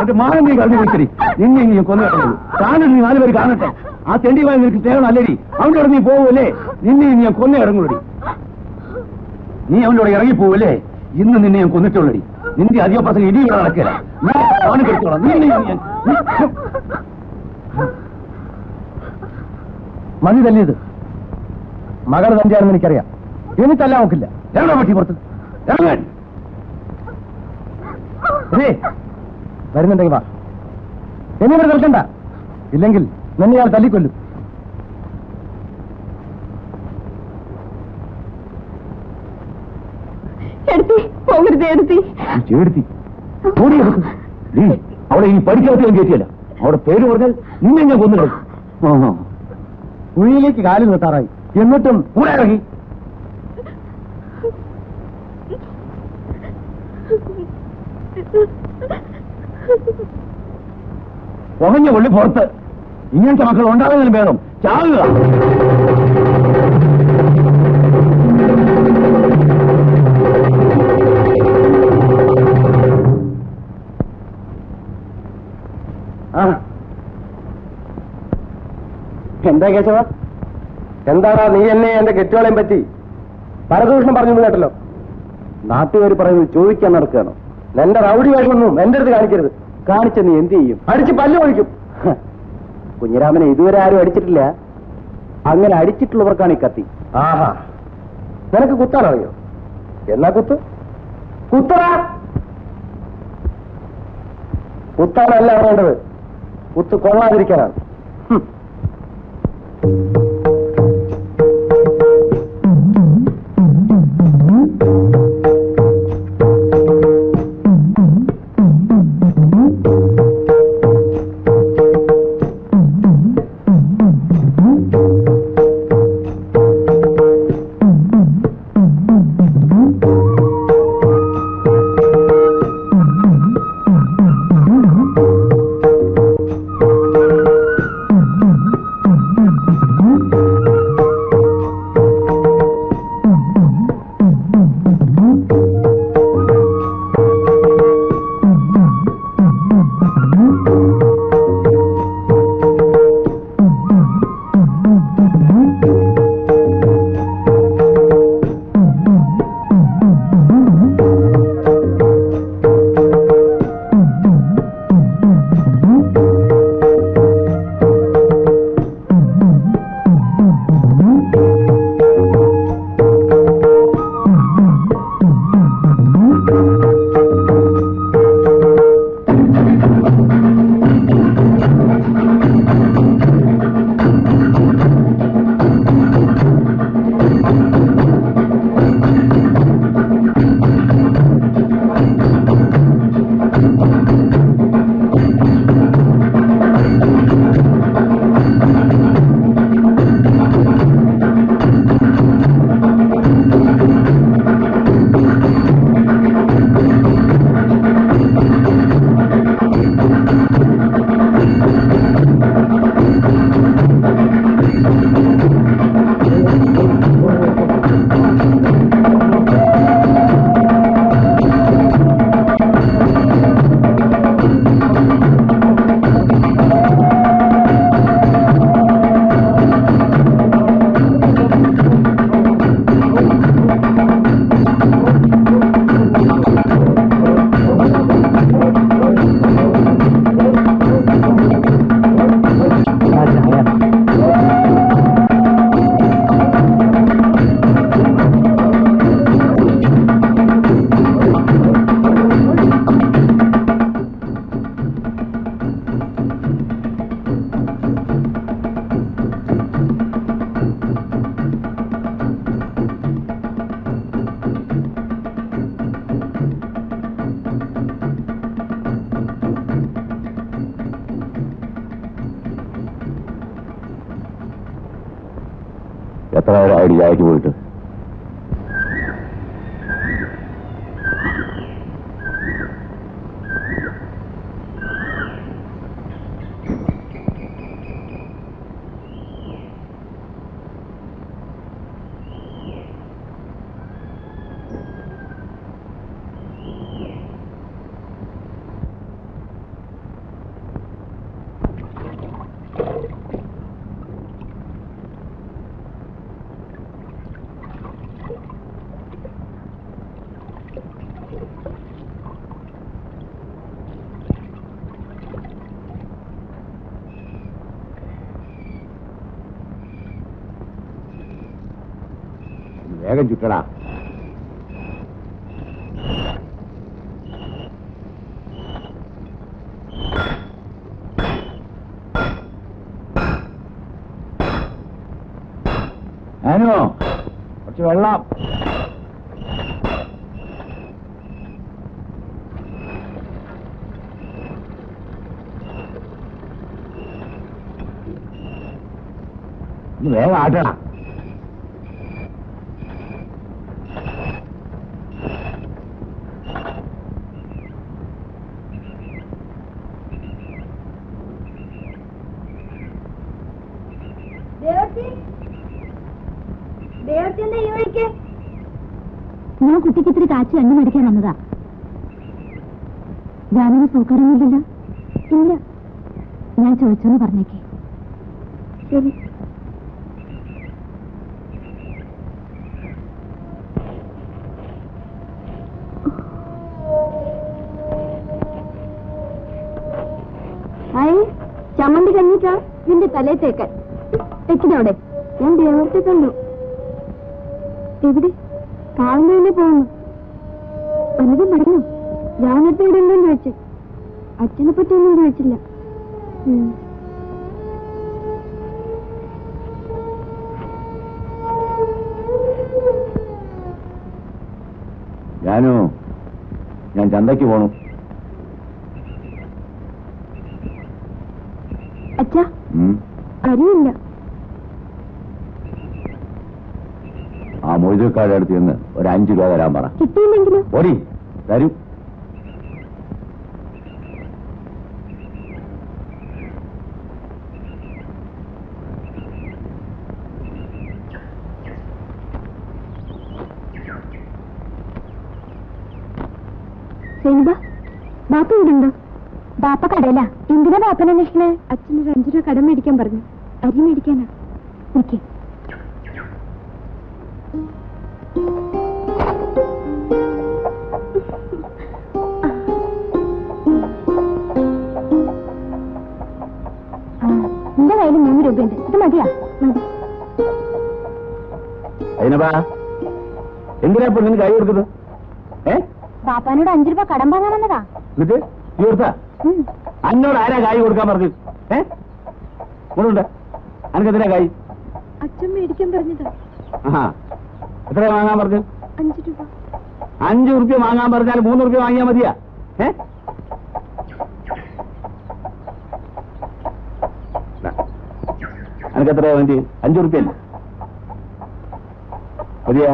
എന്റെ മാനം നീ കളഞ്ഞു വിളിച്ചടി. നിന്നെ നീ കൊന്നു കിടന്നത് താനും നീ 4 പേര് കാണട്ടെ. ആ തെണ്ടിയുമായി നിനക്ക് സ്നേഹം അല്ലടി. അവനോട് നീ പോവല്ലേ? നിന്നെ ഞാൻ കൊന്നു ഇറങ്ങുള്ളടി. നീ അവനോട് ഇറങ്ങിപ്പോവല്ലേ? ഇന്ന് നിന്നെ ഞാൻ കൊന്നിട്ടുള്ളടി. നിന്റെ അധിക പ്രസംഗം ഇടിയുടെ നടക്കില്ല. നീ അവന് കെടുത്തോളാം. മതി തല്ലിയത് മകൾ തന്നെയാണെന്ന് എനിക്കറിയാം. എന്നിട്ടല്ല നോക്കില്ല. എവിടെ പറ്റി പുറത്ത് ഇറങ്ങാൻ വരുന്നുണ്ടെങ്കിൽ വാ. എന്നിവിടെ നിൽക്കണ്ട. ഇല്ലെങ്കിൽ നിന്നെ ഞാൻ തല്ലിക്കൊല്ലും. അവിടെ ഇനി പഠിക്കാത്ത കയറ്റിയല്ല. അവിടെ പേര് പറഞ്ഞാൽ നിന്നെ ഞാൻ കൊന്നു. കുഴിയിലേക്ക് കാലിൽ നിർത്താറായി. എന്നിട്ടും കൂടെ ഇറങ്ങി. പുകഞ്ഞ കൊള്ളി പുറത്ത്. ഇങ്ങനത്തെ മക്കൾ ഉണ്ടാകുന്നതിന് ഭേദം ചാകുക. എന്താ കേശവ? എന്താടാ നീ എന്നെ എന്റെ കെട്ടുകളെയും പറ്റി പരദൂഷണം പറഞ്ഞു കേട്ടല്ലോ. നാട്ടുകാർ പറയുന്നത് ചോദിക്കാൻ നടക്കുകയാണോ? എന്റെ റൗഡി വേഷമൊന്നും എന്റെ അടുത്ത് കാണിക്കരുത്. കാണിച്ച നീ എന്ത് ചെയ്യും? അടിച്ച് പല്ല് ഒഴിക്കും. കുഞ്ഞിരാമനെ ഇതുവരെ ആരും അടിച്ചിട്ടില്ല. അങ്ങനെ അടിച്ചിട്ടുള്ളവർക്കാണ് ഈ കത്തി. ആഹാ, നിനക്ക് കുത്താനറിയോ? എന്നാ കുത്ത്. കുത്തറാ. കുത്താനല്ല പറയേണ്ടത്, കുത്ത് കൊള്ളാതിരിക്കാനാണ്. എത്ര ഐഡിയക്ക് പോയിട്ട് വേഗം ചുറ്റടാ. ഞാനോ കുറച്ച് വെള്ളം. വേഗം ആട്ടണം. ഞാൻ കുട്ടിക്ക് ഇത്തിരി കാച്ചി എണ്ണ മേടിക്കാൻ വന്നതാ. ഞാനൊന്ന് സൂക്കാരൊന്നുമില്ലല്ലോ? ഇല്ല. ഞാൻ ചോദിച്ചോന്ന് പറഞ്ഞേക്കേ. ശരി. ഹായ്, ചമ്മന്തി കഞ്ഞിട്ടാ നിന്റെ തലേ തേക്കാൻ. തെക്കിനവിടെ ഞാൻ ദേവത്തെ കണ്ടു. എവിടെ? കാവിന്റെ തന്നെ പോകുന്നു. വല്ലതും പറഞ്ഞു? ഞാനത്തെ ഇവിടെ ഉണ്ടോന്ന് ചോദിച്ചു. അച്ഛനെ പറ്റി ഒന്നും ചോദിച്ചില്ല. ഞാനോ ഞാൻ ചന്തയ്ക്ക് പോണു. അച്ഛാ, അറിയില്ല. ആ മൊയ്തക്കാരുടെ അടുത്ത് നിന്ന് ഒരു 5 രൂപ തരാൻ പറ. കിട്ടിയില്ലെങ്കിലോ? ഓടി തരും. ബാപ്പ ഇവിടുണ്ടോ? ബാപ്പ കടയില. എന്തിനാ ബാപ്പനെ അന്വേഷിക്കണേ? അച്ഛനൊരു 5 രൂപ കടം മേടിക്കാൻ പറഞ്ഞു. അരി മേടിക്കാനാ. ഓക്കെ. എന്റെ കയ്യിൽ 3 രൂപയുണ്ട്. ഇത് മതിയാ? മതി. എന്തിനാ പെണ്ണിന് കൈ കൊടുക്കുന്നത്? ബാപ്പാനോട് 5 രൂപ കടം വാങ്ങാൻ വന്നതാ. എന്നിട്ട് നീ കൊടുത്താ? അന്നോട് ആരാ കായ് കൊടുക്കാൻ പറഞ്ഞു? കൊണ്ടുണ്ട്. അനക്കെന്തിനാ കായ്? അച്ഛൻ മേടിക്കാൻ പറഞ്ഞതാ. എത്രയാ വാങ്ങാൻ പറഞ്ഞു? 5 രൂപ. 5 റുപ്യ വാങ്ങാൻ പറഞ്ഞാൽ 3 റുപ്യ വാങ്ങിയാ മതിയാ? അനക്ക് എത്രയാ വേണ്ടി? 5 റുപ്യ മതിയാ?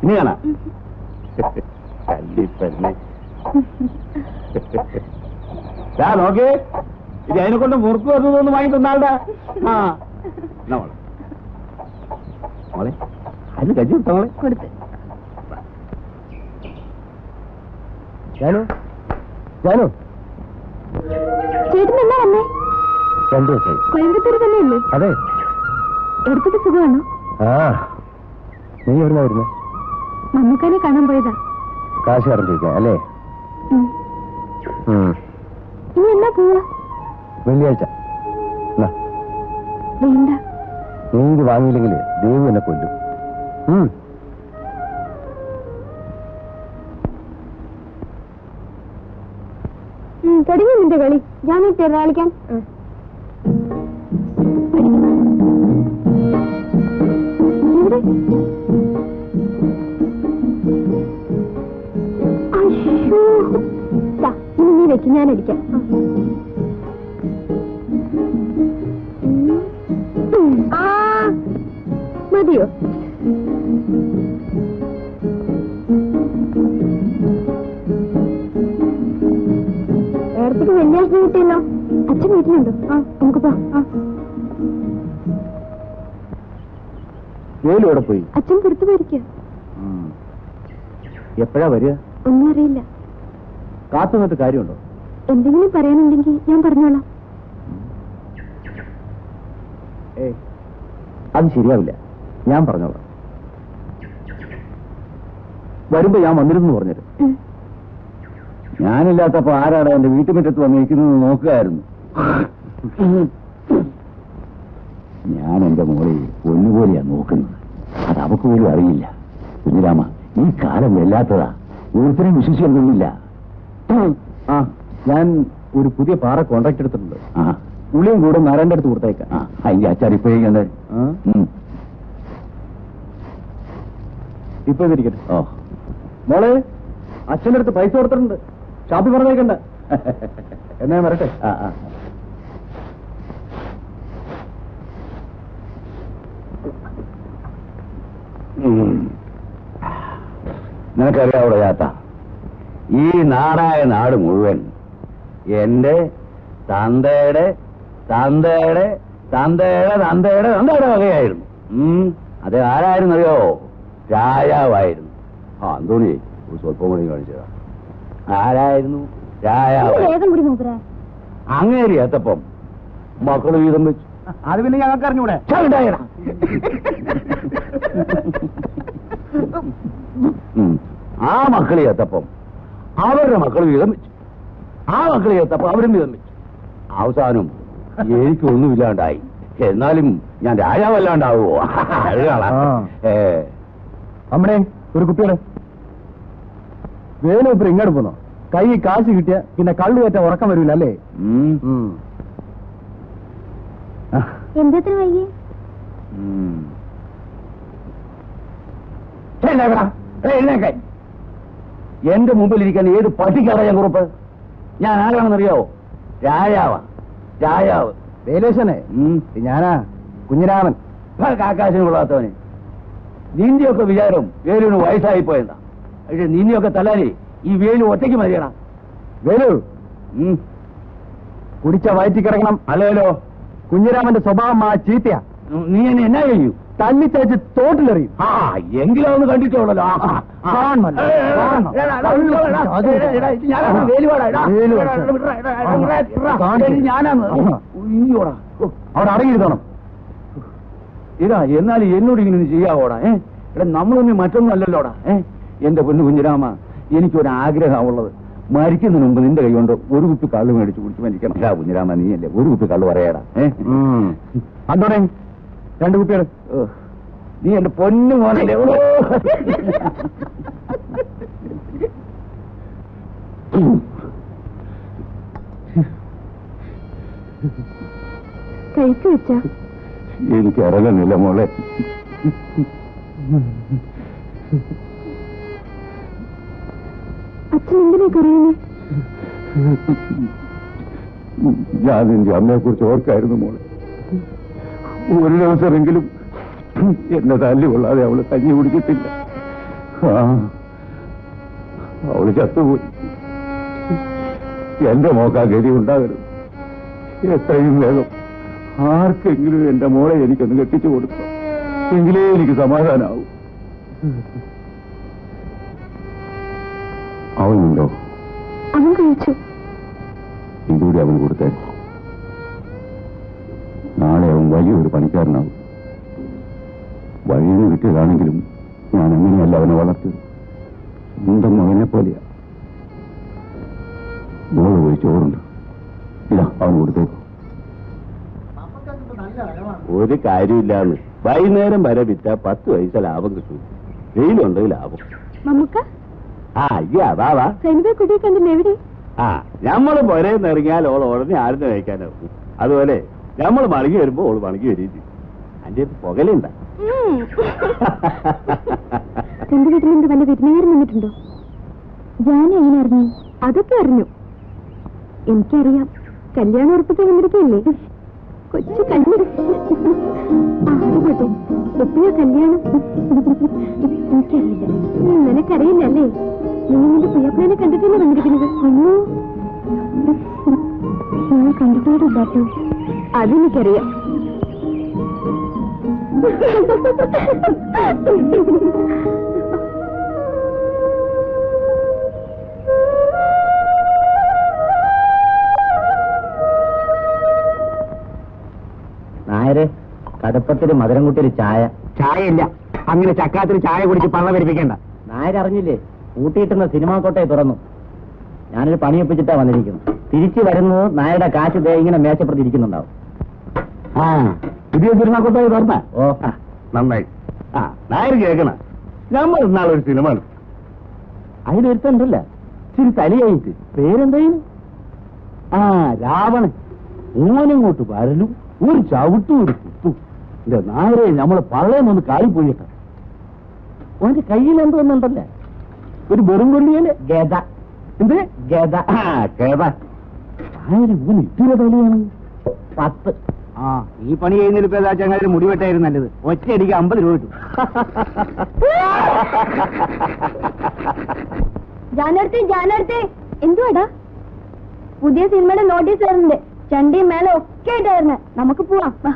ഇനി കാണാ കല്ലിപ്പന്നെ. നോക്കേ, ഇത് അതിനെ കൊണ്ട് മുറുക്ക് വരുന്നതൊന്ന് വാങ്ങി തന്നാളുടെ. മോളെ അതിന് കജ്ജി കൊടുത്ത മോളെ കൊടുത്ത്. ജാനു, ജാനു, ചേട്ടൻ എന്നാ വന്നേ? 2 ദിവസമായി. കോയമ്പത്തൂർ തന്നെയല്ലേ? അതെ. എടുത്തിട്ട് സുഖമാണോ? നീ എവിടുന്നാ വരുന്നത്? മമ്മൂക്കാനെ കാണാൻ പോയതാ. കാശ് കറണ്ടിരിക്കാം അല്ലേ? ഇനി എന്നാ പോവാ? വെള്ളിയാഴ്ച. വേണ്ട. നീ ഇത് വാങ്ങിയില്ലെങ്കിൽ ദൈവം എന്നെ കൊല്ലും. തുടങ്ങി നിന്റെ കളി. ഞാൻ തിരുനാളിക്കാൻ. ഇനി നീ വെക്കും, ഞാൻ അടിക്കാം. മതിയോ? നേരത്തേക്ക് വെള്ളിയാഴ്ച കിട്ടിയല്ലോ. അച്ഛൻ വീട്ടിലുണ്ടോ? നമുക്ക് പോ. ജോലിയോടെ പോയി. അച്ഛൻ പുറത്തു പോയിരിക്കുക. എപ്പോഴാ വരിക? ഒന്നും അറിയില്ല. കാത്തു നിന്നിട്ട് കാര്യമുണ്ടോ? എന്തെങ്കിലും പറയാനുണ്ടെങ്കിൽ ഞാൻ പറഞ്ഞോളാം. അത് ശരിയാവില്ല, ഞാൻ പറഞ്ഞോളാം. വരുമ്പോ ഞാൻ വന്നിരുന്നു പറഞ്ഞത്. ഞാനില്ലാത്തപ്പോ ആരാണ് എന്റെ വീട്ടുമുറ്റത്ത് വന്നിരിക്കുന്നത് നോക്കുകയായിരുന്നു. ഞാൻ എന്റെ മോളെ ഒന്നുപോലെയാ നോക്കുന്നത്. അത് അവക്ക് പോലും അറിയില്ല. കുഞ്ഞിരാമ, ഈ കാലം വല്ലാത്തതാ, ഒരുത്തരും വിശ്വസിക്കൊന്നുമില്ല. ആ, ഞാൻ ഒരു പുതിയ പാറ കോൺട്രാക്ട് എടുത്തിട്ടുണ്ട്. ഉള്ളിയും കൂടെ നാരായണന്റെ അടുത്ത് കൊടുത്തേക്കാം. അതിന്റെ അച്ചാറിപ്പോഴേ ഇപ്പൊ ഇതിരിക്കട്ടെ. ഓ, മോളെ, അച്ഛൻ്റെ അടുത്ത് പൈസ കൊടുത്തിട്ടുണ്ട്, ഷാപ്പിൽ പറഞ്ഞേക്കണ്ട. എന്നാ ഞാൻ വരട്ടെ. നിനക്കറിയാവിടെ ചാത്ത, ഈ നാടായ നാട് മുഴുവൻ എന്റെ തന്തയുടെ തന്തയുടെ തന്തയുടെ തന്തയുടെ തന്തയുടെ വകയായിരുന്നു. അത് ആരായിരുന്നറിയോ? രാജാവായിരുന്നു. അന്തോണി ഒരു സ്വല്പം കൂടി കാണിച്ചതാ. ആരായിരുന്നു? രാജാവ്. അങ്ങേരി എത്തപ്പം മക്കള് വീതം വെച്ചു. അത് പിന്നെ ഞങ്ങൾക്ക് അറിഞ്ഞൂടെ? ആ മക്കളി എത്തപ്പം അവരുടെ മക്കൾ വീതം വെച്ചു. ആ മക്കളി എത്തപ്പം അവരും വീതം വെച്ചു. അവസാനം എനിക്കൊന്നുമില്ലാണ്ടായി. എന്നാലും ഞാൻ രാജാവല്ലാണ്ടാവുമോ? അമ്മടെ ഒരു കുട്ടിയുടെ വേണു ഇപ്പൊ ഇങ്ങോട്ട് പോന്നോ? കൈ കാശ് കിട്ടിയ പിന്നെ കള്ളു കയറ്റ ഉറക്കം വരൂല അല്ലേ? എന്തെത്ര വൈകി? എന്റെ മുമ്പിലിരിക്കാൻ ഏത് പട്ടിക്കാരാ ഞാൻ കുറുപ്പ്? ഞാൻ ആരാണെന്നറിയാവോ? രാജാവാ, രാജാവ്. വേലേശനെ ഞാനാ കുഞ്ഞിരാമൻ. കാക്കാശിന് കൊള്ളാത്തവനെ. നിന്റെയൊക്കെ വിചാരം വേലുവിന് വയസ്സായിപ്പോയെന്നാ. പക്ഷെ നിന്നെയൊക്കെ തല്ലാനേ ഈ വേലു ഒറ്റയ്ക്ക് മതിയടാ. വേലു കുടിച്ച വയറ്റി കിടക്കണം. അല്ലല്ലോ, കുഞ്ഞിരാമന്റെ സ്വഭാവം ആ ചീത്തയാ. നീ എന്നെ എന്നാ ചെയ്യൂ? തല്ലിച്ചേച്ച് തോട്ടിലെറിയും. എങ്കിലും ഒന്ന് കണ്ടിട്ടുള്ളല്ലോ. അവിടെ അടങ്ങിയിരുത്തണം. ഇതാ, എന്നാലും എന്നോട് ഇങ്ങനെ ചെയ്യാവോടാ? എടാ, നമ്മളൊന്നും മറ്റൊന്നും അല്ലല്ലോടാ. എന്റെ പൊന്നു കുഞ്ഞിരാമ, എനിക്കൊരാഗ്രഹമുള്ളത്, മരിക്കുന്നതിന് മുമ്പ് നിന്റെ കൈ കൊണ്ട് ഒരു കുപ്പി കള്ള് മേടിച്ച് കുടിച്ച് മരിക്കണം. കുഞ്ഞിരാമ, നീയല്ലേ ഒരു കുപ്പി കള്ള് പറയാടാ. അന്തോണേ, 2 കുപ്പികൾ. നീ എന്റെ പൊന്നു മോനല്ലേ. കഴിച്ചു വെച്ച എനിക്ക് ഇറങ്ങുന്നില്ല മോളെ. അച്ഛൻ എന്തിനാ കറിയുന്നേ? ഞാൻ നിന്റെ അമ്മയെ കുറിച്ച് ഓർക്കായിരുന്നു മോളെ. ഒരു ദിവസമെങ്കിലും എന്നെ തല്ലി കൊള്ളാതെ അവള് കഞ്ഞി കുടിക്കത്തില്ല. അവള് ചത്തുപോയി. എന്റെ മോക്കാ ഗതി ഉണ്ടാകരുത്. എത്രയും വേഗം ആർക്കെങ്കിലും എന്റെ മോളെ എനിക്കൊന്ന് കെട്ടിച്ചു കൊടുക്കാം, എങ്കിലേ എനിക്ക് സമാധാനാവും. അവനുണ്ടോ? അവൻ കഴിച്ചു. ഇതുകൂടി അവൻ കൊടുത്തേ. നാളെ അവൻ വലിയൊരു പണിക്കാരനാവും. വഴിയിൽ നിന്ന് കിട്ടിയതാണെങ്കിലും ഞാൻ എങ്ങനെയല്ല അവനെ വളർത്തിയത്. സ്വന്തം മകനെ പോലെയാ. മോള് പോയി ചോറുണ്ട്, ഇതാ അവൻ കൊടുത്തേക്കും. ഒരു കാര്യമില്ലാന്ന്. വൈകുന്നേരം വരെ വിറ്റ 10 പൈസ ലാഭം കിട്ടും. വെയിലുണ്ട് ലാഭം. നമുക്ക് കുട്ടിയെ കണ്ടില്ല. എവിടെ? ഞമ്മള് പുരേന്ന് ഇറങ്ങിയാൽ ഓൾ ഉടനെ ആരും കഴിക്കാനാവും. അതുപോലെ ഞമ്മള് മടങ്ങി വരുമ്പോ ഓള് മടങ്ങി വരും. അതിന്റെ പുകലുണ്ട. എന്റെ വീട്ടിലെന്ത് വല്ല വിരുന്നുകാരൻ വന്നിട്ടുണ്ടോ? ഞാൻ എങ്ങനെ അറിഞ്ഞു? അതൊക്കെ അറിഞ്ഞു. എനിക്കറിയാം, കല്യാണം ഉറപ്പിക്കാൻ വന്നിരിക്കല്ലേ. കൊച്ചു കല്ല്. അതുപോട്ടെ, എപ്പോഴാ കല്യാണം? എനിക്കറിയില്ല. നിനക്കറിയില്ല അല്ലേ? നീ നിന്റെ പുയ്യപ്പനെ കണ്ടിട്ടല്ലേ വന്നിരിക്കുന്നത്? അയ്യോ, ഞാൻ കണ്ടിട്ടില്ലാട്ടോ. അതെനിക്കറിയാം. നായരെ, കടുപ്പത്തിന് മധുരം കൂട്ടി ഒരു ചായ. ചായയില്ല. അങ്ങനെ ചക്കാത്തിന് ചായ കുടിച്ച് പള്ള വരിപ്പിക്കണ്ട. നായരറിഞ്ഞില്ലേ, കൂട്ടിയിട്ടുന്ന സിനിമാ കോട്ടയെ തുറന്നു. ഞാനൊരു പണിയൊപ്പിച്ചിട്ടാ വന്നിരിക്കുന്നു. തിരിച്ചു വരുന്നത് നായരുടെ കാശ് ഇങ്ങനെ മേശപ്പുറത്ത് ഇരിക്കുന്നുണ്ടാവും. പുതിയ സിനിമാ കോട്ടയെ തുറന്ന? ഓ, നന്നായി. ആ നായർ കേൾക്കണ നമ്മൾ ഇന്നാളൊരു സിനിമ അതിലൊരുത്തണ്ടല്ല ഇച്ചിരി തലയായിട്ട് പേരെന്തായിരുന്നു ആ രാവണൻ ഓനിങ്ങോട്ട് വരലും ഒരു ചവിട്ടും ഒരു കുത്തും എന്റെ നായരെ നമ്മളെ പള്ളയെന്നൊന്ന് കാളിപ്പോയിട്ട ഓന്റെ കയ്യിൽ എന്തോന്നുണ്ടല്ലേ ഒരു വെറും കൊള്ളിയല്ലേ ഗത എന്ത് ഗത ആ ഗത നായര് ഓന് ഇത്തിരി തലയാണ് 10 ആ ഈ പണി ചെയ്യുന്നതിൽ ഇപ്പൊ ഏതാ ചങ്ങാതി മുടിവെട്ടായിരുന്നു നല്ലത് ഒറ്റയടിക്ക് 50 രൂപ കിട്ടും ജാനടുത്ത് എന്തുവാടാ പുതിയ സിനിമയുടെ നോട്ടീസ് വരുന്നുണ്ട് ചണ്ടിയും മേലെ ഒക്കെ ആയിട്ടായിരുന്നു നമുക്ക് പോവാം വാ.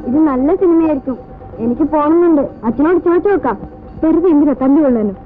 ഇത് നല്ല സിനിമയായിരിക്കും എനിക്ക് പോകണമെന്നുണ്ട് അച്ഛനോട് ചോദിച്ചു നോക്കാം വെറുതെ എന്തിനാ തല്ലുകൊള്ളാനും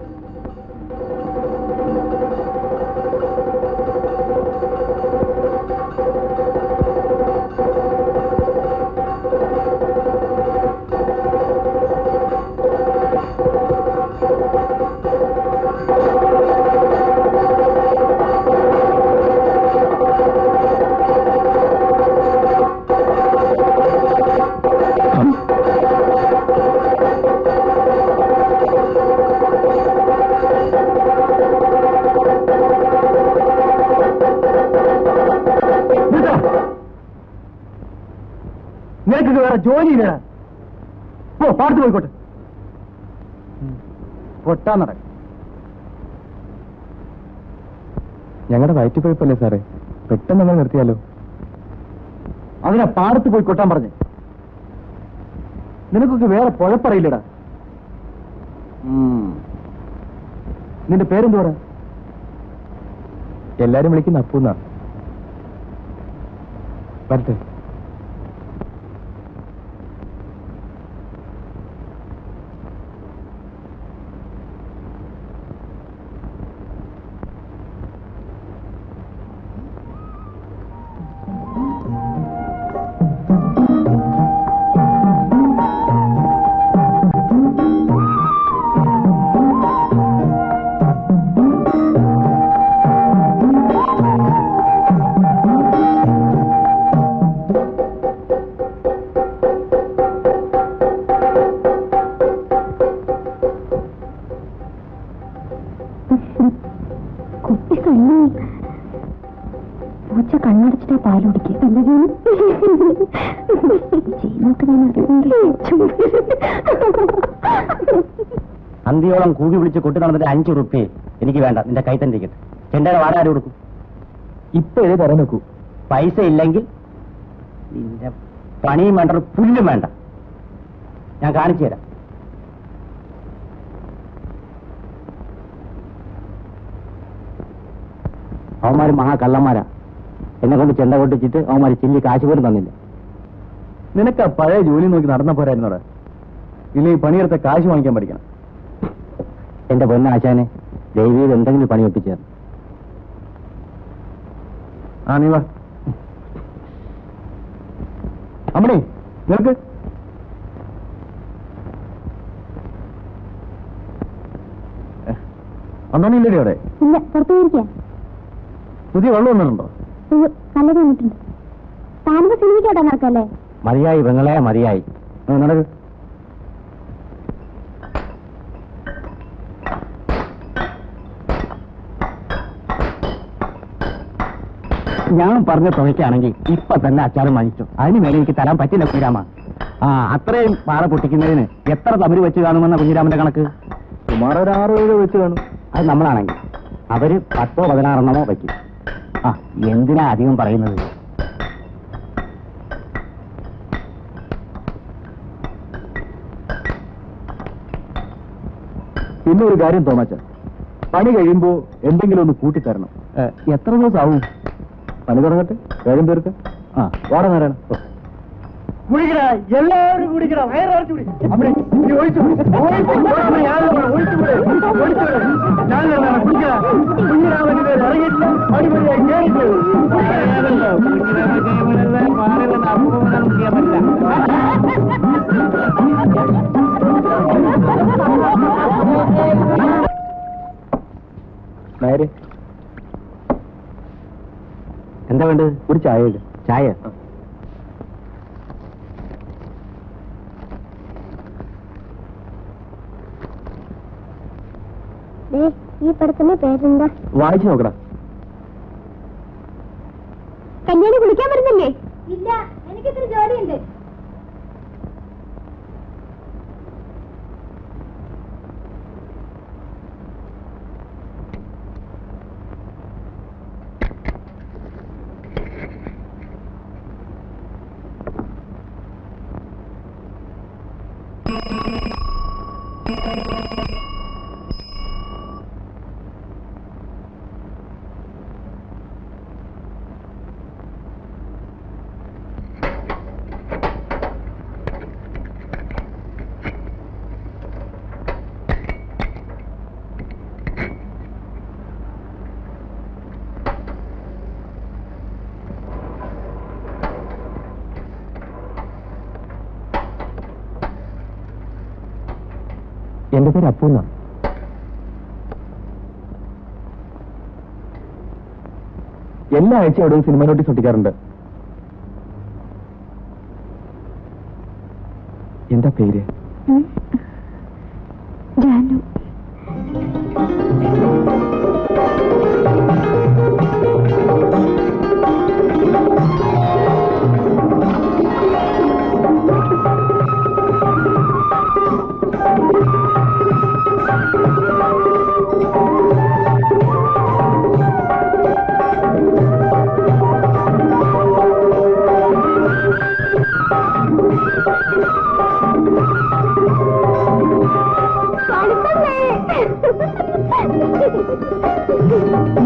നിനക്ക് വേറെ ജോലിയില്ല പോ പാടത്ത് പോയിക്കോട്ടെ പൊട്ടാ നട ഞങ്ങളുടെ വയറ്റുപഴുപ്പല്ലേ സാറേ പെട്ടെന്ന് നമ്മൾ നിർത്തിയാലോ അതിനാ പാടത്ത് പോയി കൊട്ടാൻ പറഞ്ഞേ നിനക്കൊക്കെ വേറെ പൊഴപ്പറയില്ലടാ നിന്റെ പേരെന്തുവാ എല്ലാരും വിളിക്കുന്ന അപ്പൂന്നാ വരട്ടെ പൂച്ച കണ്ണടച്ചിട്ടേ പാല് കുടിക്കുക അന്തിയോളം കൂടി വിളിച്ച് കൊട്ടി നടന്നിട്ട് 5 റുപ്യ എനിക്ക് വേണ്ട നിന്റെ കൈ തന്നെ ഇരിക്കട്ടെ ചെണ്ടയുടെ വാട ആര് കൊടുക്കും ഇപ്പൊ ഏത് തരാൻ നോക്കൂ പൈസ ഇല്ലെങ്കിൽ നിന്റെ പണിയും വേണ്ട ഒരു പുല്ലും വേണ്ട ഞാൻ കാണിച്ചു തരാം അവന്മാര് മഹാകള്ളന്മാരാ എന്നെ കൊണ്ട് ചെണ്ട കൊട്ടിച്ചിട്ട് അവന്മാര് ചില്ലി കാശ് പോലും തന്നില്ല നിനക്ക് ആ പഴയ ജോലി നോക്കി നടന്ന പോരായിരുന്നോടെ ഇല്ലെങ്കിൽ പണിയെടുത്ത കാശ് വാങ്ങിക്കാൻ പഠിക്കണം എന്റെ പൊന്നാശാനെ ദൈവീത് എന്തെങ്കിലും പണി ഒപ്പിച്ചേർന്നു ആ നീ വാ അമ്മണി നിനക്ക് അന്നോണില്ലേ അവിടെ ഇല്ല പുറത്തു പോയിരിക്കാം പുതിയ വെള്ളം വന്നിട്ടുണ്ടോ നല്ല തോന്നിട്ടുണ്ട് താനിപ്പോ സിനിമയ്ക്കോട്ടെ നടക്കല്ലേ മതിയായി പെങ്ങളെ മതിയായി നടക്ക് ഞാൻ പറഞ്ഞ തുകയ്ക്കാണെങ്കിൽ ഇപ്പൊ തന്നെ അച്ചാറും വാങ്ങിച്ചു. അതിന് മേലെ എനിക്ക് തരാൻ പറ്റില്ല കുഞ്ഞിരാമ. അത്രയും പാറ പൊട്ടിക്കുന്നതിന് എത്ര തമിഴ് വെച്ച് കാണുമെന്ന കുഞ്ഞിരാമന്റെ കണക്ക്? സുമാർ ഒരു 6-7 വെച്ച് കാണും. അത് നമ്മളാണെങ്കിൽ അവര് 10-16 വയ്ക്കും. എന്തിനാ അധികം പറയുന്നത്? പിന്നെ ഒരു കാര്യം തോമാച്ച, പണി കഴിയുമ്പോ എന്തെങ്കിലും ഒന്ന് കൂട്ടിത്തരണം. എത്ര ദിവസം ആവും? പണി തുടങ്ങട്ടെ, വേഗം തീർക്ക. വാട നേരാണ്. എല്ലാവരും കുടിക്കണ, വയറിറച്ചു നേരെ. എന്താ വേണ്ടത്? ഒരു ചായ ഇട്. ചായ? ഈ പടത്തിന്റെ പേരെന്താ? വായിച്ചു നോക്കടാ. കല്യാണി കുളിക്കാൻ വരുന്നില്ലേ? ഇല്ല, എനിക്കിത്ര ജോലിയുണ്ട്. എന്റെ പേര് അപ്പൂന്ന. എല്ലാ ആഴ്ച എവിടെയും സിനിമ നോട്ടീസ് ഒട്ടിക്കാറുണ്ട്. എന്താ പേര്? ജാനു.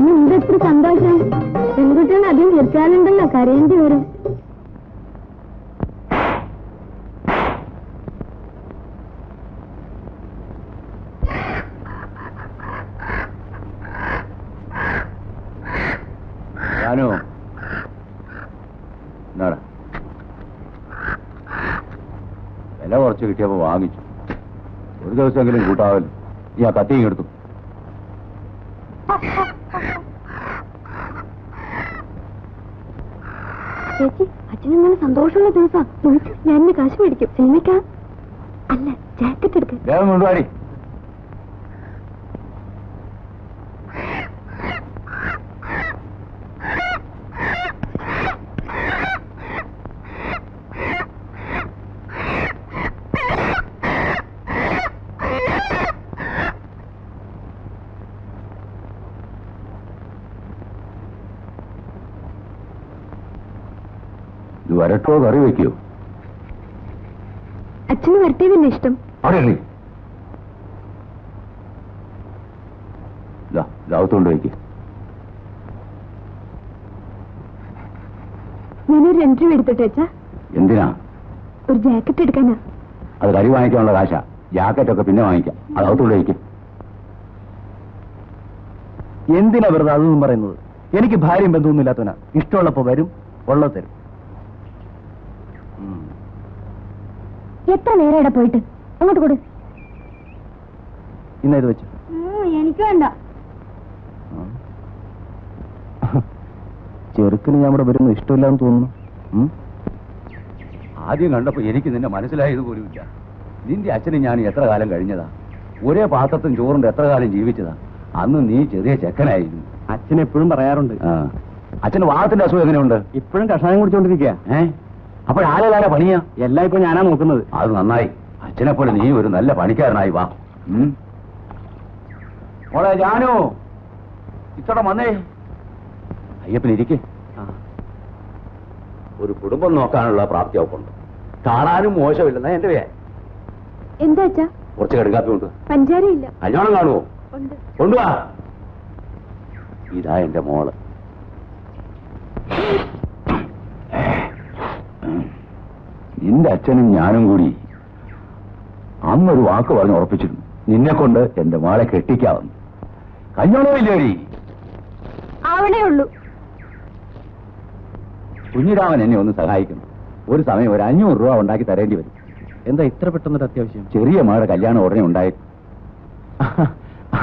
എന്തെത്ര സന്തോഷം. പെൺകുട്ടികൾ അധികം തീർക്കാനുണ്ടല്ലോ, കരയേണ്ടി വരും. വില കുറച്ച് കിട്ടിയപ്പോ വാങ്ങിച്ചു. ഒരു ദിവസമെങ്കിലും കൂട്ടാവല്ലോ. ഈ ആ കത്തി എടുത്തു. ചേച്ചി, അച്ഛനിങ്ങനെ സന്തോഷമുള്ള ദിവസം ഞാൻ കാശ് മേടിക്കും. സിനിമയ്ക്കാ അല്ല, ജാക്കറ്റ് എടുക്കാൻ. വേഗം കൊണ്ടുപാടി. ഇത് വരട്ടോ കറി വെക്കോ? അച്ഛന് വരട്ടേ തന്നെ ഇഷ്ടം. അവിടെ ലാവത്തോണ്ട് വയ്ക്ക്. ഞാനൊരു 2 രൂപ എടുത്തിട്ട് അച്ഛാ. എന്തിനാ? ഒരു ജാക്കറ്റ് എടുക്കാനാ. അത് കറി വാങ്ങിക്കാനുള്ള കാശാ. ജാക്കറ്റൊക്കെ പിന്നെ വാങ്ങിക്കാം. അത് അകത്തോണ്ട് വയ്ക്ക്. എന്തിനാ വെറുതെ അതൊന്നും പറയുന്നത്? എനിക്ക് ഭാര്യയും ബന്ധമൊന്നും ഇല്ലാത്തവനാ. ഇഷ്ടമുള്ളപ്പോ വരും, ഉള്ളത് തരും. എത്ര നേരം ഇവിടെ പോയിട്ട്? അങ്ങോട്ട് കൊടു. ഇന്ന ഇത് വെച്ചു. എനിക്ക് വേണ്ട. ചെറുക്കിന് ഞാൻ ഇവിടെ വരുന്നത് ഇഷ്ടമില്ലാന്ന് തോന്നുന്നു. ആദ്യം കണ്ടപ്പോ എനിക്ക് നിന്നെ മനസ്സിലായത് പോലുമില്ല. നിന്റെ അച്ഛനും ഞാൻ എത്ര കാലം കഴിഞ്ഞതാ. ഒരേ പാത്രത്തും ചോറുണ്ട് എത്ര കാലം ജീവിച്ചതാ. അന്ന് നീ ചെറിയ ചെക്കനായിരുന്നു. അച്ഛൻ എപ്പോഴും പറയാറുണ്ട്. അച്ഛന് വാദത്തിന്റെ അസുഖം എങ്ങനെയുണ്ട്? ഇപ്പോഴും കഷായം കുടിച്ചോണ്ടിരിക്കുക. അപ്പോഴാരാ പണിയാ? എല്ലാം ഇപ്പൊ ഞാനാ നോക്കുന്നത്. അത് നന്നായി. അച്ഛനെ പോലെ നീ ഒരു നല്ല പണിക്കാരനായി വാ. മോളെ ജാനു, ഇത്തട വന്നേ. അയ്യപ്പനിരിക്കെ. ഒരു കുടുംബം നോക്കാനുള്ള പ്രാപ്തി അവക്കുണ്ട്. കാണാനും മോശമില്ലെന്നാ എന്റെ പേര്. എന്താ അച്ഛാ? കുറച്ച് കടുകാപ്പി ഉണ്ട്. പഞ്ചാരയില്ല. കല്യാണം കാണുവോ? ഉണ്ട്. കൊണ്ടുവാ. ഇതാ എന്റെ മോള്. നിന്റെ അച്ഛനും ഞാനും കൂടി അന്നൊരു വാക്ക് പറഞ്ഞ് ഉറപ്പിച്ചിരുന്നു, നിന്നെ കൊണ്ട് എന്റെ മോളെ കെട്ടിക്കാവുന്നു. കല്യാണവും ഇല്ലേടി? അവിടെ ഉള്ളൂ. കുഞ്ഞിരാമൻ എന്നെ ഒന്ന് സഹായിക്കണം. ഒരു സമയം ഒരു 500 രൂപ ഉണ്ടാക്കി തരേണ്ടി വരും. എന്താ ഇത്ര പെട്ടെന്നൊരു അത്യാവശ്യം? ചെറിയ മകളുടെ കല്യാണം ഉടനെ ഉണ്ടായി.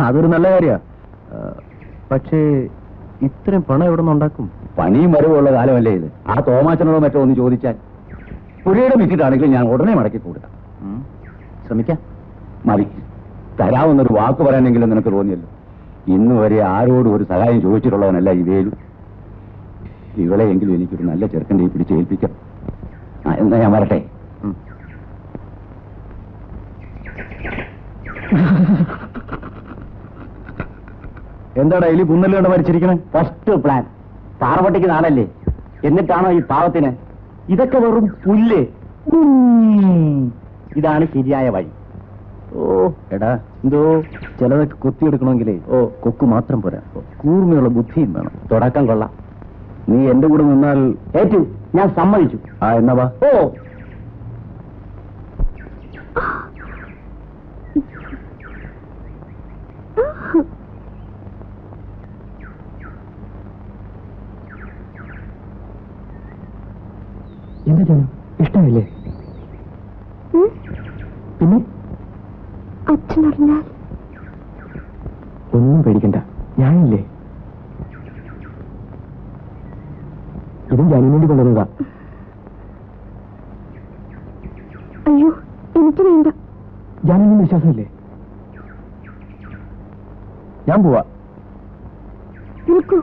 അതൊരു നല്ല കാര്യ. പക്ഷേ ഇത്രയും പണം എവിടെ നിന്ന് ഉണ്ടാക്കും? പണിയും വരവുള്ള കാലമല്ലേ ഇത്. ആ തോമാച്ചനോടോ മറ്റോ ഒന്ന് ചോദിച്ചാൽ. പുരയുടെ വിറ്റിട്ടാണെങ്കിൽ ഞാൻ ഉടനെ മടക്കി കൊടുക്കാം. ശ്രമിക്കാം. മതി. തരാവുന്നൊരു വാക്ക് പറയാനെങ്കിലും നിനക്ക് തോന്നിയല്ലോ. ഇന്ന് വരെ ആരോടും ഒരു സഹായം ചോദിച്ചിട്ടുള്ളവനല്ല ഈ വേലു. ഇവളെയെങ്കിലും എനിക്കൊരു നല്ല ചെറുക്കൻ്റെ പിടിച്ച് ഏൽപ്പിക്കണം. എന്നാ ഞാൻ വരട്ടെ. എന്താടാ എലി പുന്നല് കണ്ട് മരിച്ചിരിക്കണേ? First plan. പാറപട്ടിക്ക് നാടല്ലേ, എന്നിട്ടാണോ ഈ പാവത്തിന്? ഇതൊക്കെ വെറും പുല്ല്. ഇതാണ് ശരിയായ വഴി. ഓ എടാ, എന്തോ ചിലതൊക്കെ കുത്തിയെടുക്കണമെങ്കിലേ കൊക്ക് മാത്രം പോരാ, കൂർമ്മയുള്ള ബുദ്ധിയും വേണം. തുടക്കം കൊള്ളാം. നീ എന്റെ കൂടെ നിന്നാൽ ഏറ്റു. ഞാൻ സമ്മതിച്ചു. എന്നാ വാ. ഓ എന്താ ജനം, ഇഷ്ടമില്ലേ? പിന്നെ അച്ഛനറിഞ്ഞാൽ? ഒന്നും പേടിക്കണ്ട, ഞാനില്ലേ. ഇതും ജാനും വേണ്ടി കൊണ്ടുവന്നതാ. അയ്യോ, എനിക്ക് വേണ്ട. ജാനൊന്നും വിശ്വാസമില്ലേ? ഞാൻ പോവാ. നിൽക്കൂ.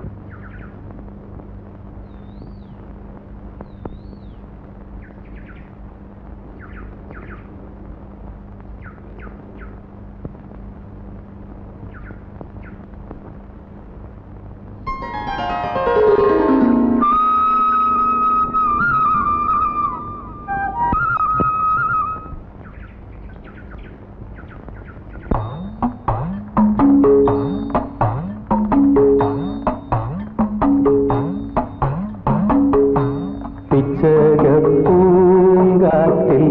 പൂങ്കാറ്റിൽ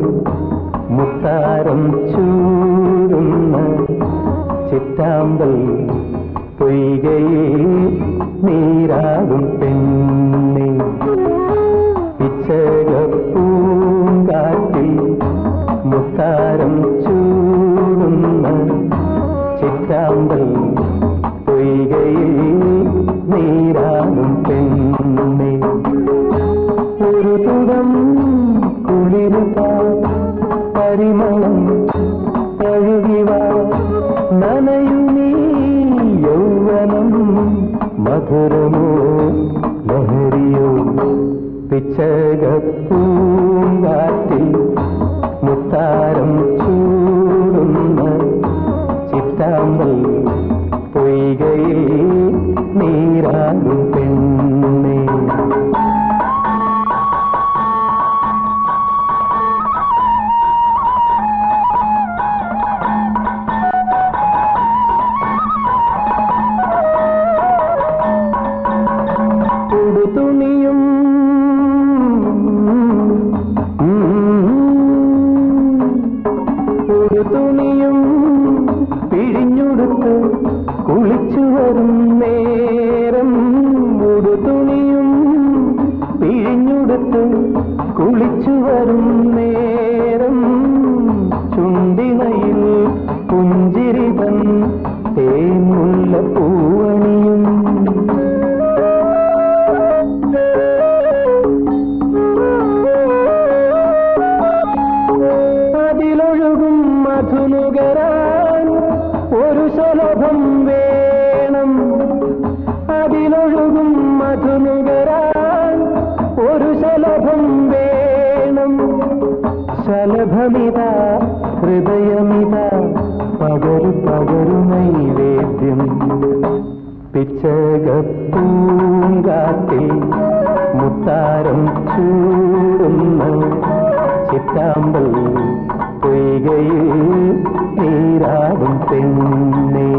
മുത്താരം ചൂടുന്ന ചിറ്റാമ്പൽ പൊയ്കയിൽ നീരാകും പെണ്ണെ. പൂങ്കാറ്റിൽ മുത്താരം ചൂടുന്ന ചിറ്റാമ്പൽ പൊയ്കയിൽ നീരാകും പെണ്ണെ. ഒരു തുടം കുളിരുക പരിമളം തഴുകിവ നനയുനീ യൗവനം മധുരമോ ലഹരിയോ. പിച്ചകപ്പൂങ്കാറ്റിൽ മുത്താരം ചൂടുന്ന ചിറ്റാമ്പൽ പൊയ്കയിൽ നീരാകും പെണ്ണെ. തുണിയും തുണിയും പിഴിഞ്ഞുടുത്ത് കുളിച്ചു വരും നേരം. തുണിയും പിഴിഞ്ഞുടുത്ത് കുളിച്ചു വരും നേരം. ചുണ്ടിനയിൽ പുഞ്ചിരിതൻ തേമുള്ള പൂവണിയും. അതിലൊഴുകും മധുനുകരാൻ ഒരു ശലഭം വേണം. അതിലൊഴുകും മധുനുകരാൻ ഒരു ശലഭം വേണം. ശലഭമിതാ ഹൃദയമിതാ പകരു പകരു നൈവേദ്യം. പിച്ചകപ്പൂങ്കാട്ടിൽ മുത്താരം ചൂടുന്ന ചിറ്റാമ്പൽ പൊയ്കയിൽ നീരാടും പെണ്ണേ.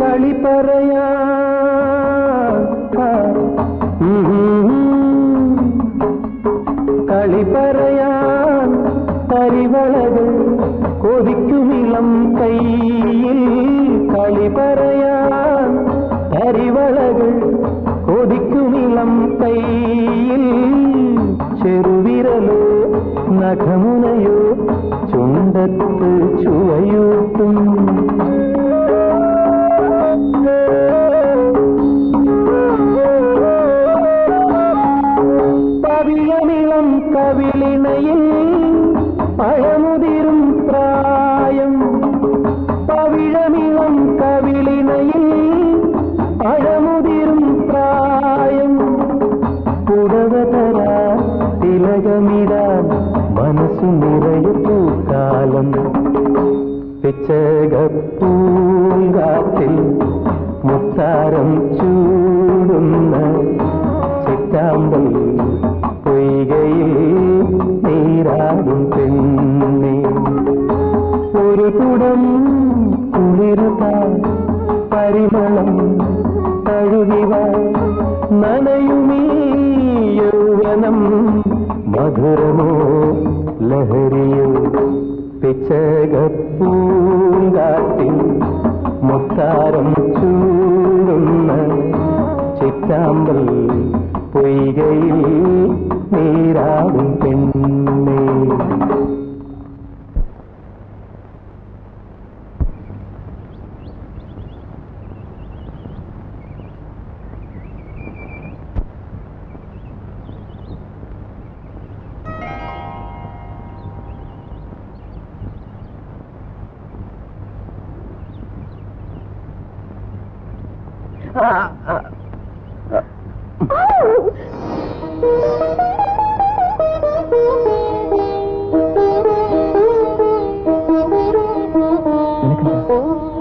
കളി പറയാ കളി പറയാൻ പരിവളകൾ കൊതിക്കുമിളം കൈയിൽ. കളി പറയാൻ പരിവളകൾ കൊതിക്കുമിളം കൈയിൽ. ചെറുവിരലോ നഖമുനയോ ചുണ്ടത്ത് ചുവയൂട്ടും. പവിഴമിളം കവിളിണയിൽ പഴമുതിരും പ്രായം. പവിഴമിളം കവിളിണയിൽ പഴമുതിരും പ്രായം. പുടവ തരാൻ തിലകമിടാൻ മനസ്സു നിറയെ പൂക്കാലം. പിച്ചകപ്പൂങ്കാറ്റിൽ മുത്താരം ചൂടുന്ന ചിറ്റാമ്പൽ പൊയ്കയിൽ നീരാടും പെണ്ണേ. ഒരു കുടം കുളിരുതാ പരിമളം തഴുകിവ നനയുമീ യൗവനം. മധുരമോ ലഹരിയോ പിച്ചകപ്പൂങ്കാട്ടിൽ മുത്താരം ചൂടുന്ന ചിറ്റാമ്പൽ പൊയ്കയിൽ നീരാടും പെണ്ണേ.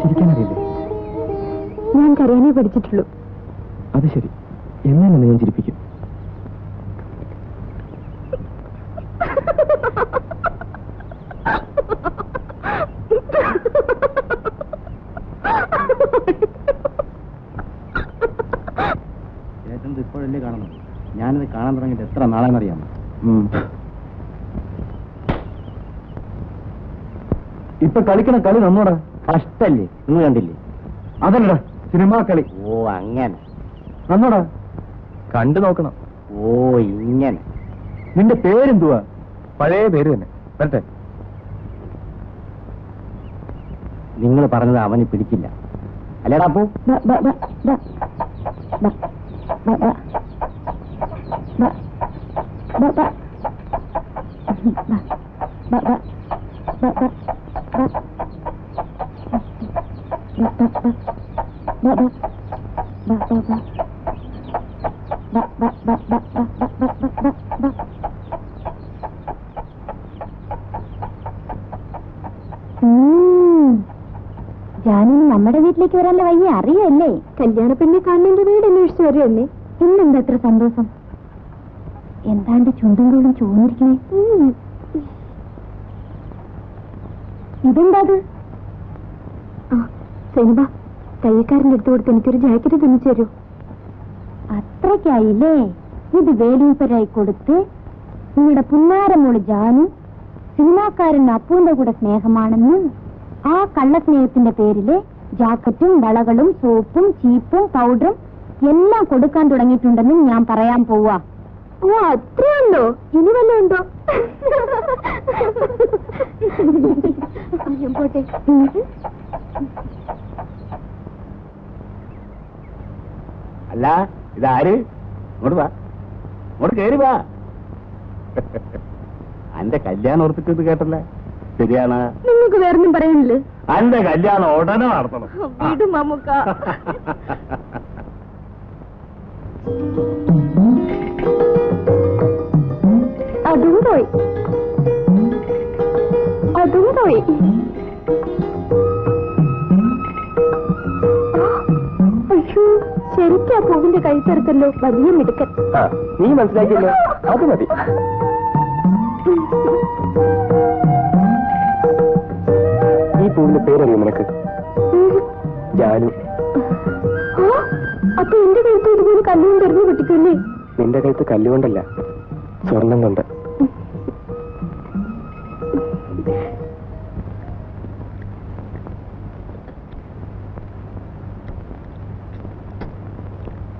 ചിരിക്കാനറിയില്ലേ? ഞാൻ കരയാനേ പഠിച്ചിട്ടുള്ളൂ. അത് ശരി, എന്നാലും ഞാൻ ചിരിപ്പിക്കും. ചേട്ടൻ ഇപ്പോഴല്ലേ കാണണം. ഞാനിത് കാണാൻ തുടങ്ങിയിട്ട് എത്ര നാളെന്നറിയാമോ? ഇപ്പൊ കളിക്കണ കളി നമ്മോടാ കഷ്ടല്ലേ, നിങ്ങൾ കണ്ടില്ലേ? അതല്ലടാ സിനിമാ കളി. ഓ അങ്ങനെ നമ്മോടാ കണ്ടു നോക്കണം. ഓ ഇങ്ങനെ. നിന്റെ പേരെന്തുവാ? പഴയ പേര് തന്നെ. വരട്ടെ. നിങ്ങൾ പറഞ്ഞത് അവന് പിടിക്കില്ല അല്ലേടാ അപ്പു? ജാനുവിന് നമ്മുടെ വീട്ടിലേക്ക് വരാനുള്ള വയ്യ അറിയല്ലേ? കല്യാണ പെണ്ണെ കാണുന്നതിന്റെ വീട് അന്വേഷിച്ചു വരുമല്ലേ? ഇന്നെന്താ അത്ര സന്തോഷം? എന്താണ്ട് ചുണ്ടും തോളും ചോദിരിക്കണേ. ഇതെന്താ? സൈനബ, തയ്യക്കാരൻ്റെ അടുത്ത് കൊടുത്ത് എനിക്കൊരു ജാക്കറ്റ് തുന്നിച്ചു തരൂ. അത്രയ്ക്കായില്ലേ? ഇത് വേലൂപ്പരായി കൊടുത്ത് നിങ്ങളുടെ പുന്നാരമോള് ജാനു സിനിമാക്കാരൻ അപ്പുവിന്റെ കൂടെ സ്നേഹമാണെന്ന് ആ കള്ളസ്നേഹത്തിന്റെ പേരില് ജാക്കറ്റും വളകളും സോപ്പും ചീപ്പും പൗഡറും എല്ലാം കൊടുക്കാൻ തുടങ്ങിയിട്ടുണ്ടെന്ന് ഞാൻ പറയാൻ പോവാ. ഓ അത്രയുണ്ടോ? ഇനി വല്ല ഉണ്ടോ? പോട്ടെ. അല്ല ഇതാര്? ഇങ്ങോട്ട് വാ, ഇങ്ങോട്ട് കയറി വാ. അന്റെ കല്യാണം ഓർത്തിട്ട് കേട്ടല്ലേ? ശരിയാണ്. നിങ്ങൾക്ക് വേറൊന്നും പറയാനില്ലേ? അന്റെ കല്യാണം ഉടനെ നടത്തണം. വീടും മമ്മൂക്ക. അതും പോയി, അതും പോയി. അയ്യോ, ശരിക്കാ പൂവിന്റെ കൈ ചേർത്തല്ലോ. വലിയ മിടുക്കൻ. നീ മനസ്സിലാക്കിയല്ലോ, അത് മതി. ഈ പൂവിന്റെ പേരറിയോ നിനക്ക്? ജാനു. അപ്പൊ എന്റെ കഴുത്ത് ഇതുപോലെ കല്ലുകൊണ്ട് എറിഞ്ഞു പൊട്ടിക്കല്ലേ? നിന്റെ കഴുത്ത് കല്ലുകൊണ്ടല്ല, സ്വർണം കൊണ്ട്.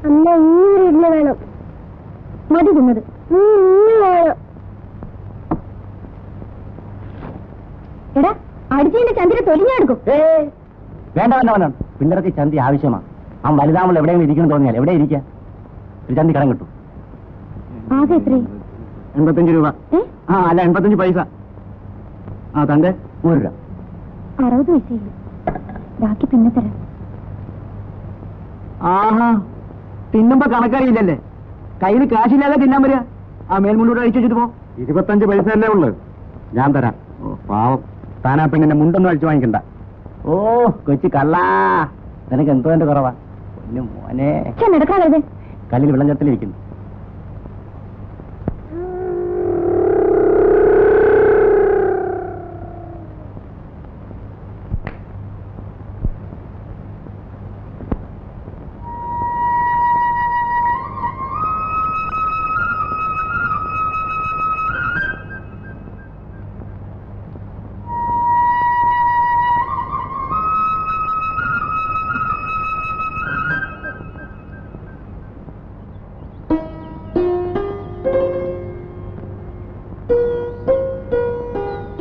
അമ്മ ഇന്നൊരു ഇല്ല വേണം. മതി തിന്നത്. വേണം. എടാ, അടിച്ചതിന്റെ ചന്ദ്ര തൊലിഞ്ഞെടുക്കും. വേണ്ട വേണ്ട വേണ്ട, പിള്ളേർക്ക് ചന്തി ആവശ്യമാണ്. ആ വലുതാമൾ എവിടെയെങ്കിലും ഇരിക്കണം തോന്നിയാൽ എവിടെ ഇരിക്കുക? ഒരു ചന്തി കടം കിട്ടും. ആകെ എത്രയും 85 രൂപ. അല്ല 85 പൈസ. തന്റെ 1 രൂപ. 60 പൈസയില്ല, ബാക്കി പിന്നെ തരാം. ആഹാ, തിന്നുമ്പോ കണക്കറിയില്ലല്ലേ? കയ്യിൽ കാശില്ലാതെ തിന്നാൻ വരിക. ആ മേൽമുണ്ടൂടെ അഴിച്ചു വെച്ചിട്ട് പോ. 25 പൈസ അല്ലേ ഉള്ളു, ഞാൻ തരാം. പാവം, താനാ പെണ്ണിന്റെ മുണ്ടൊന്നും അഴിച്ചു വാങ്ങിക്കണ്ട. ഓ കൊച്ചു കള്ളാ, നിനക്ക് എന്തോ എന്റെ കുറവാ മോനെ. നടക്കാതെ കല്ലിൽ വെള്ളം ചേർത്തിലിരിക്കുന്നു.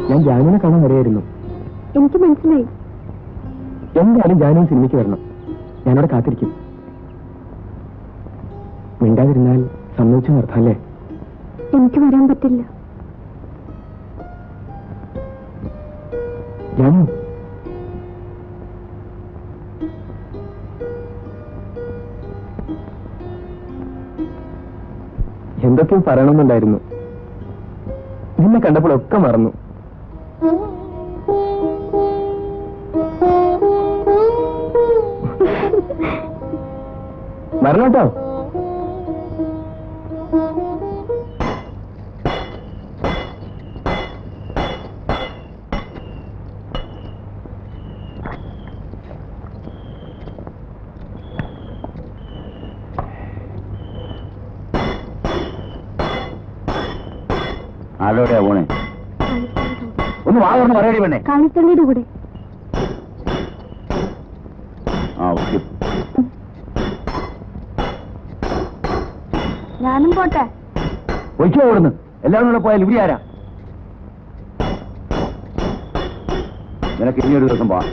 ഞാൻ ജാനുവിനെ കാണാൻ വരെയായിരുന്നു. എനിക്ക് മനസ്സിലായി. എന്തായാലും ജാനു സിനിമയ്ക്ക് വരണം. ഞാനവിടെ കാത്തിരിക്കും. മിണ്ടാതിരുന്നാൽ സമ്മതിച്ചു നിർത്താല്ലേ? എനിക്ക് വരാൻ പറ്റില്ല. ജാനു, എന്തൊക്കെയോ പറയണമെന്നുണ്ടായിരുന്നു. നിന്നെ കണ്ടപ്പോഴൊക്കെ മറന്നു. മറന്നോട്ടോ. ആരോടെയാ പോണേ? ഒന്ന് വാങ്ങുന്നു പറയടി പെണ്ണേ. കാണിത്തള്ളിയുടെ കൂടെ. ഓക്കെ, ഞാനും പോട്ടെ. ഒഴിച്ചോ അവിടുന്ന്. എല്ലാവരും കൂടെ പോയാൽ ഇവിടെ ആരാ? നിനക്ക് ഇനിയൊരു ദിവസം പോവാം.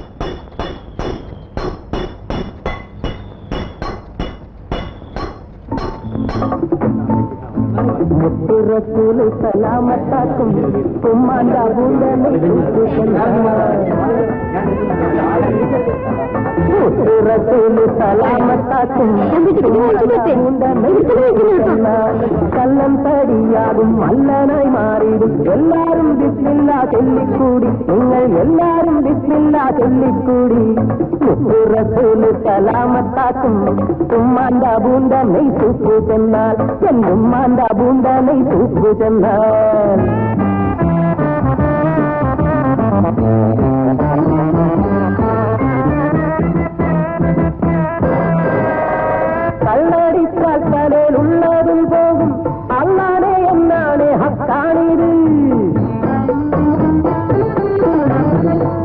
മുത്തുറസൂല് സലാമത്താക്കും ഉമ്മാന്റെ മുത്തുറസൂല് സലാമത്താക്കും കല്ലം തടിയാകും മല്ലനായി മാറിയിടും. എല്ലാരും ബിസ്മില്ല ചൊല്ലിക്കൂടി, നിങ്ങൾ എല്ലാരും ബിസ്മില്ല ചൊല്ലിക്കൂടി. മുത്തുറസൂല് സലാമത്താക്കും ഉമ്മാന്റെ ബൂണ്ട നെയ് സൂപ്പു ചെന്നാൽ, എന്നുമ്മാന്റെ ബൂണ്ട നെയ് സൂപ്പു ചെന്നാൽ. കള്ളടിച്ചാൽ തലയിലുള്ളതും പോകും, അല്ലാതെ എന്നാണ് ഹക്കാണിത്.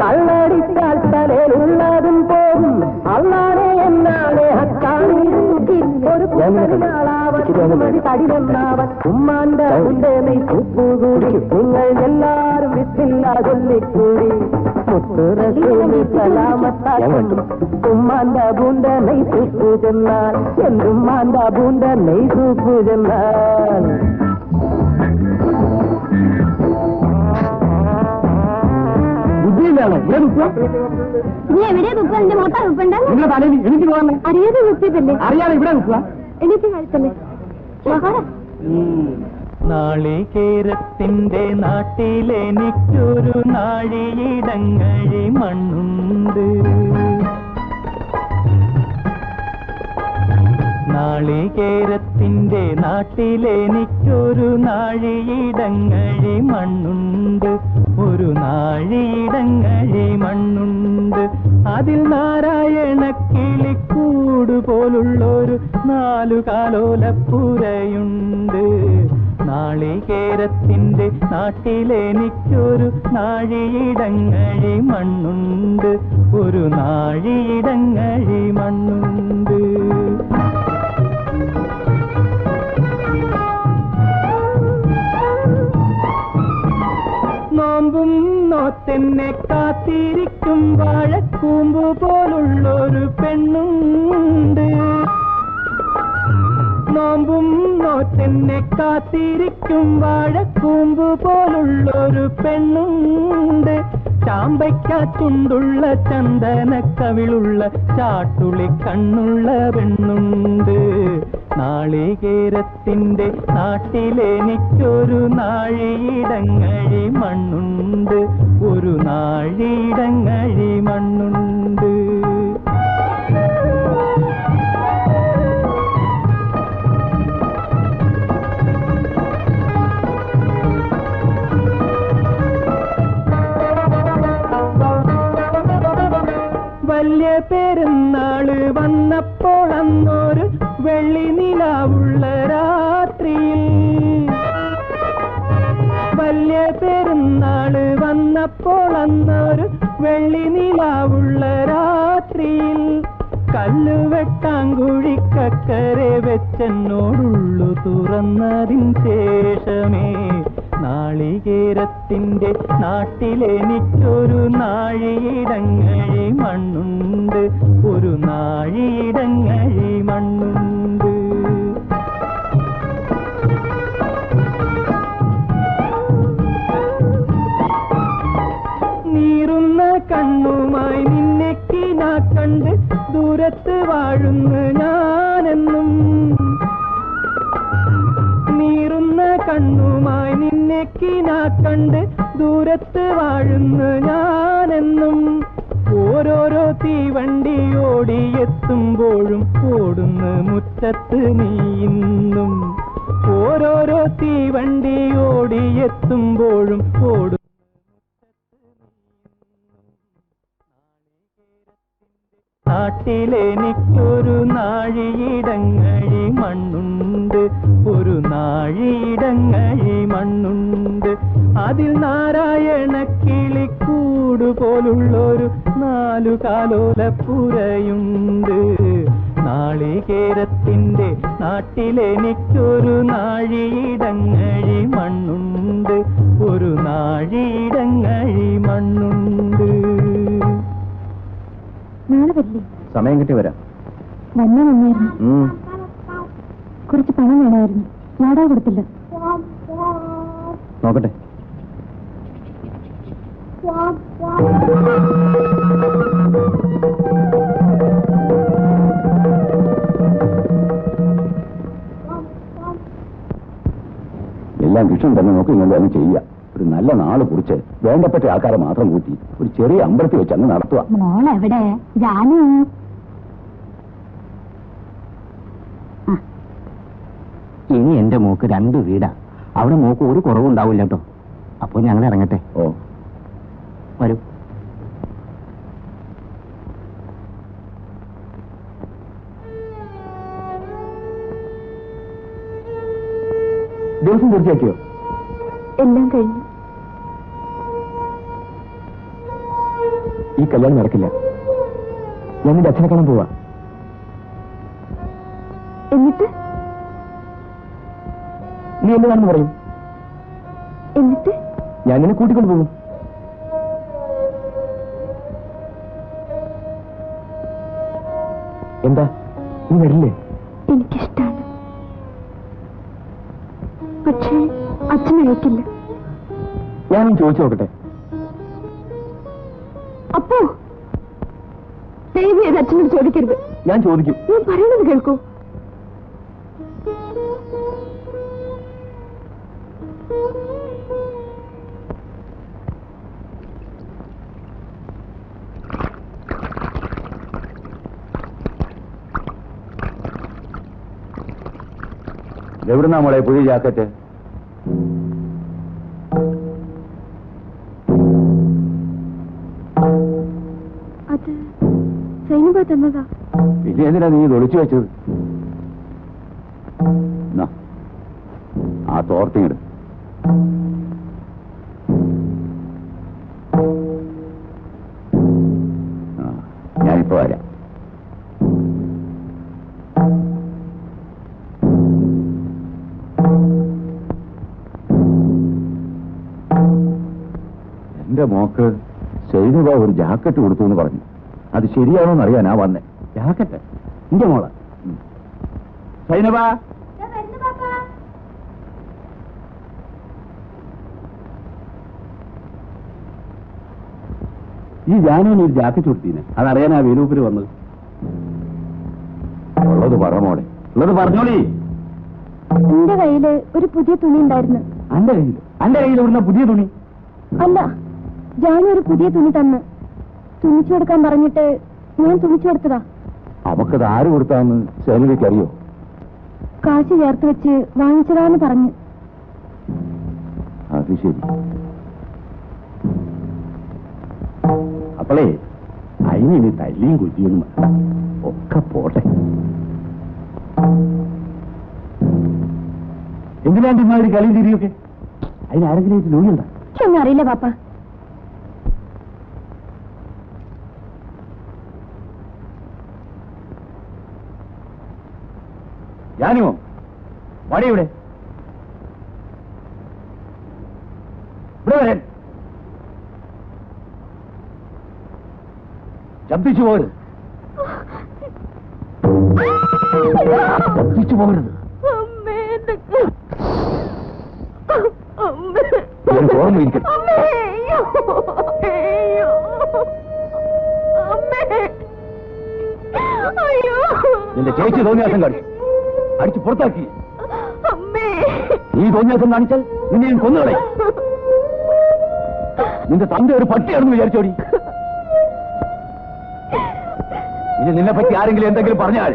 കള്ളടിച്ചാൽ തലയിലുള്ളതും പോകും, അല്ലാതെ എന്നാണ് ഹക്കാണിത്. ഒരു ഞാൻ ഉമ്മാന്റെ നിങ്ങൾ എല്ലാരും വിത്തില്ലാതൊല്ലിക്കൂടി ഉമ്മാന്റെ പൂണ്ട നെയ്സൂപ്പു ചെന്നാൽ എന്തുമ്മാന്റെ പൂണ്ട നെയ്സൂപ്പു ചെന്നാൽ ബുദ്ധിയില്ലാണോ ഇവിടെ നീ എവിടെ കുപ്പ എന്റെ മൊത്തം കുപ്പുണ്ട് നിങ്ങളുടെ തലയിൽ എനിക്ക് പോകാൻ അറിയാതെ കുത്തിയതല്ലേ അറിയാതെ ഇവിടെ നിൽക്കുക എനിക്ക് കഴിച്ചല്ലേ നാളികേരത്തിന്റെ നാട്ടിലെനിക്കൊരു നാഴിയിടങ്ങഴി മണ്ണുണ്ട്. നാളികേരത്തിന്റെ നാട്ടിലെനിക്കൊരു നാഴിയിടങ്ങഴി മണ്ണുണ്ട്. ഒരു നാഴിയിടങ്ങഴി മണ്ണുണ്ട്. അതിൽ നാരായണ കിളിക്കൂട് പോലുള്ളൊരു 4 കാലോലപ്പുരയുണ്ട്. നാളികേരത്തിന്റെ നാട്ടിലെനിക്കൊരു നാഴിയിടങ്ങഴി മണ്ണുണ്ട്. ഒരു നാഴിയിടങ്ങഴി മണ്ണുണ്ട്. നോമ്പും നോത്തെന്നെ കാത്തിരിക്കും വാഴക്കൂമ്പ് പോലുള്ളൊരു പെണ്ണുണ്ട്. നോമ്പും നോറ്റെന്നെ കാത്തിരിക്കും വാഴക്കൂമ്പ് പോലുള്ളൊരു പെണ്ണുണ്ട്. ചാമ്പയ്ക്കാത്തുണ്ടുള്ള ചന്ദനക്കവിളുള്ള ചാട്ടുളി കണ്ണുള്ള പെണ്ണുണ്ട്. നാളികേരത്തിന്റെ നാട്ടിലെനിക്കൊരു നാഴിയിടങ്ങഴി മണ്ണുണ്ട്. ഒരു നാഴിയിടങ്ങഴി മണ്ണുണ്ട്. വലിയ പെരുന്നാള് വന്നപ്പോൾ അന്നൊരു വെള്ളി നിലാവുള്ള രാത്രിയിൽ, വലിയ പെരുന്നാള് വന്നപ്പോൾ അന്നൊരു വെള്ളി നിലാവുള്ള രാത്രിയിൽ, കല്ലുവെട്ടാങ്കുഴിക്കക്കരെ വെച്ചെന്നോടുള്ളു തുറന്നതിൻ ശേഷമേ നാളികേരത്തിന്റെ നാട്ടിലെനിക്കൊരു നാഴിയിടങ്ങഴി മണ്ണുണ്ട്. ഒരു നാഴിയിടങ്ങഴി മണ്ണുണ്ട്. നീറുന്ന കണ്ണുമായി നിന്നെ കിനാ കണ്ട് ദൂരത്ത് വാഴുന്നു ഞാനെന്നും. നീറുന്ന കണ്ണുമായി നിന്നെ കിനാ കണ്ട് ദൂരത്ത് വാഴുന്നു ഞാനെന്നും. ഓരോരോ തീവണ്ടി ഓടിയെത്തുമ്പോഴും ഓടുന്ന മുറ്റത്ത് നീ ഇന്നും. ഓരോരോ തീവണ്ടി ഓടിയെത്തുമ്പോഴും ഓടും നാട്ടിലെനിക്കൊരു നാഴിയിടങ്ങഴി മണ്ണുണ്ട്. ഒരു നാഴിയിടങ്ങഴി മണ്ണുണ്ട്. അതിൽ നാരായണ കിളിക്കൂട് പോലുള്ളൊരു 4 കാലോലപ്പുരയുണ്ട്. നാളികേരത്തിന്റെ നാട്ടിലെനിക്കൊരു നാഴിയിടങ്ങഴി മണ്ണുണ്ട്. ഒരു നാഴിയിടങ്ങഴി മണ്ണുണ്ട്. നാളെ വരില്ലേ? സമയം കിട്ടി വരാം. വന്നാ നന്നായിരുന്നു. കുറച്ച് പണം വേണമായിരുന്നു. വാടക കൊടുത്തില്ല. നോക്കട്ടെ. എല്ലാം കൃഷ്ണൻ തന്നെ നോക്കി ഇങ്ങനെ അങ്ങ് ചെയ്യുക. ഒരു നല്ല നാള് കുറിച്ച് വേണ്ടപ്പെട്ട ആൾക്കാരെ മാത്രം കൂട്ടി ഒരു ചെറിയ അമ്പലത്തിൽ വെച്ച് അങ്ങ് നടത്തുക. മോളെവിടെ? ജാനു. ഇനി എന്റെ മോക്ക് 2 വീടാ. അവിടെ മോക്ക് ഒരു കുറവുണ്ടാവില്ല കേട്ടോ. അപ്പൊ ഞങ്ങൾ ഇറങ്ങട്ടെ. ഓ വരൂ. ദിവസം തീർച്ചയാക്കിയോ? എല്ലാം കഴിഞ്ഞു. ഈ കല്യാണം നടക്കില്ല. ഞാൻ നിന്റെ അച്ഛനെ കാണാൻ പോവാ. എന്നിട്ട് നീ എന്താണെന്ന് പറയും. എന്നിട്ട് ഞാൻ നിന്നെ കൂട്ടിക്കൊണ്ട് പോകും. എന്താ നീ വരില്ലേ? എനിക്കിഷ്ടാണ്, പക്ഷേ അച്ഛനയക്കില്ല. ഞാനും ചോദിച്ചു നോക്കട്ടെ. അപ്പോ ദയവ് ചെയ്ത് അച്ഛനോട് ചോദിക്കരുത്. ഞാൻ ചോദിക്കും. ഞാൻ പറയുന്നത് കേൾക്കൂ. എവിടുന്നാ മോളെ പുതിയ ജാക്കറ്റ്? അത് സൈനുബ തന്നതാ. പിന്നെ എന്തിനാ നീ ഇത് ഒളിച്ചു വെച്ചത്? ആ തോർത്തിങ്ങട്. ഞാനിപ്പോ വരാം. എന്റെ മോക്ക് സൈനുബ ഒരു ജാക്കറ്റ് കൊടുത്തു എന്ന് പറഞ്ഞു. അത് ശരിയാണോന്ന് അറിയാനാ വന്നേ. ജാക്കറ്റ്? എന്റെ മോള് സൈനുബ, ഈ ജാനുവിന് ഒരു ജാക്കറ്റ് കൊടുത്തീനെ. അതറിയാനാ വേലൂപ്പിൽ വന്നത്. ഉള്ളത് പറമോടെ, ഉള്ളത് പറഞ്ഞോളി. എന്റെ കയ്യില് ഒരു പുതിയ തുണി ഉണ്ടായിരുന്നു. അന്റെ കയ്യിൽ ഇവിടുന്ന പുതിയ തുണി? അല്ല, ജാനു ഒരു പുതിയ തുണി തന്ന് തുണിച്ചു കൊടുക്കാൻ പറഞ്ഞിട്ട് ഞാൻ തുണിച്ചു കൊടുത്തതാ. അവക്കത് ആര് കൊടുത്താന്ന് സൈനുവയ്ക്ക് അറിയോ? കാശ് ചേർത്ത് വെച്ച് വാങ്ങിച്ചതാന്ന് പറഞ്ഞു. അത് ശരി. അപ്പോളേ അതിനി തല്ലിയും കുറ്റിയൊന്നും വേണ്ട, ഒക്കെ പോട്ടെ. എന്തിനാണ്ട് ഇമാതിരി കളിയും തിരിയൊക്കെ? അതിനാരെങ്കിലും ലോഹിയുണ്ട? ഒന്നും അറിയില്ല പാപ്പ. ഞാനുമോ വടി ഇവിടെ വരാൻ ശബ്ദിച്ചു പോകരുത്, ശബ്ദിച്ചു പോകരുത്. ഓർമ്മ ഇരിക്കട്ടെ. നിന്റെ ചേച്ചി തോന്നിയാസം കാണിച്ചു, അടിച്ച് പുറത്താക്കി. നീ തോന്നിയാസം കാണിച്ചാൽ നിന്നെ ഞാൻ കൊന്നുകളയും. നിന്റെ തന്റെ ഒരു പട്ടിയാണെന്ന് വിചാരിച്ചോടി. ഇനി നിന്നെ പറ്റി ആരെങ്കിലും എന്തെങ്കിലും പറഞ്ഞാൽ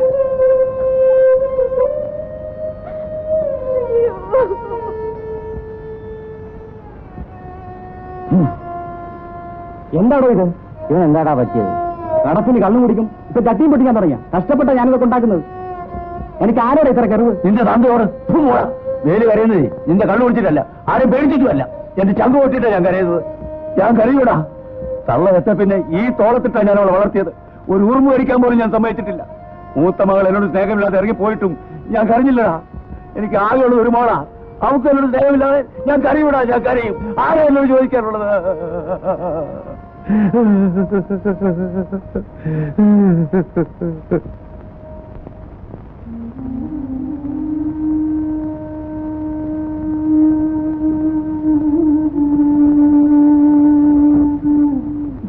എന്താണോ ഇത്? ഇവൻ എന്താടാ പറ്റിയത്? കടപ്പിന് കണ്ണു കുടിക്കും, ഇപ്പൊ ചട്ടിയും പൊട്ടിക്കാൻ തുടങ്ങിയ. കഷ്ടപ്പെട്ട ഞാനിതൊക്കെ ഉണ്ടാക്കുന്നത്. എനിക്ക് ആരോടെ ഇത്ര കരുവ്? നിന്റെ തന്തയോട് വേല് കരയുന്നത് നിന്റെ കണ്ണു കുടിച്ചിട്ടല്ല, ആരും പേടിച്ചിട്ടുമല്ല. എന്റെ ചങ്ക് പൊട്ടിട്ടാ ഞാൻ കരയുന്നത്. ഞാൻ കരയൂടാ. തള്ള വെച്ച പിന്നെ ഈ തോളത്തിട്ടാ ഞാൻ അവളെ വളർത്തിയത്. ഒരു ഉറുമ്പ് കഴിക്കാൻ പോലും ഞാൻ സമ്മതിച്ചിട്ടില്ല. മൂത്ത മകൾ എന്നോട് സ്നേഹമില്ലാതെ ഇറങ്ങി പോയിട്ടും ഞാൻ കരഞ്ഞില്ലടാ. എനിക്ക് ആകെയുള്ളത് ഒരു മോളാ. അവർക്ക് എന്നോട് സ്നേഹമില്ലാതെ ഞാൻ കരയൂടാ, ഞാൻ കരയും. ആരാ എന്നോട് ചോദിക്കാനുള്ളത്?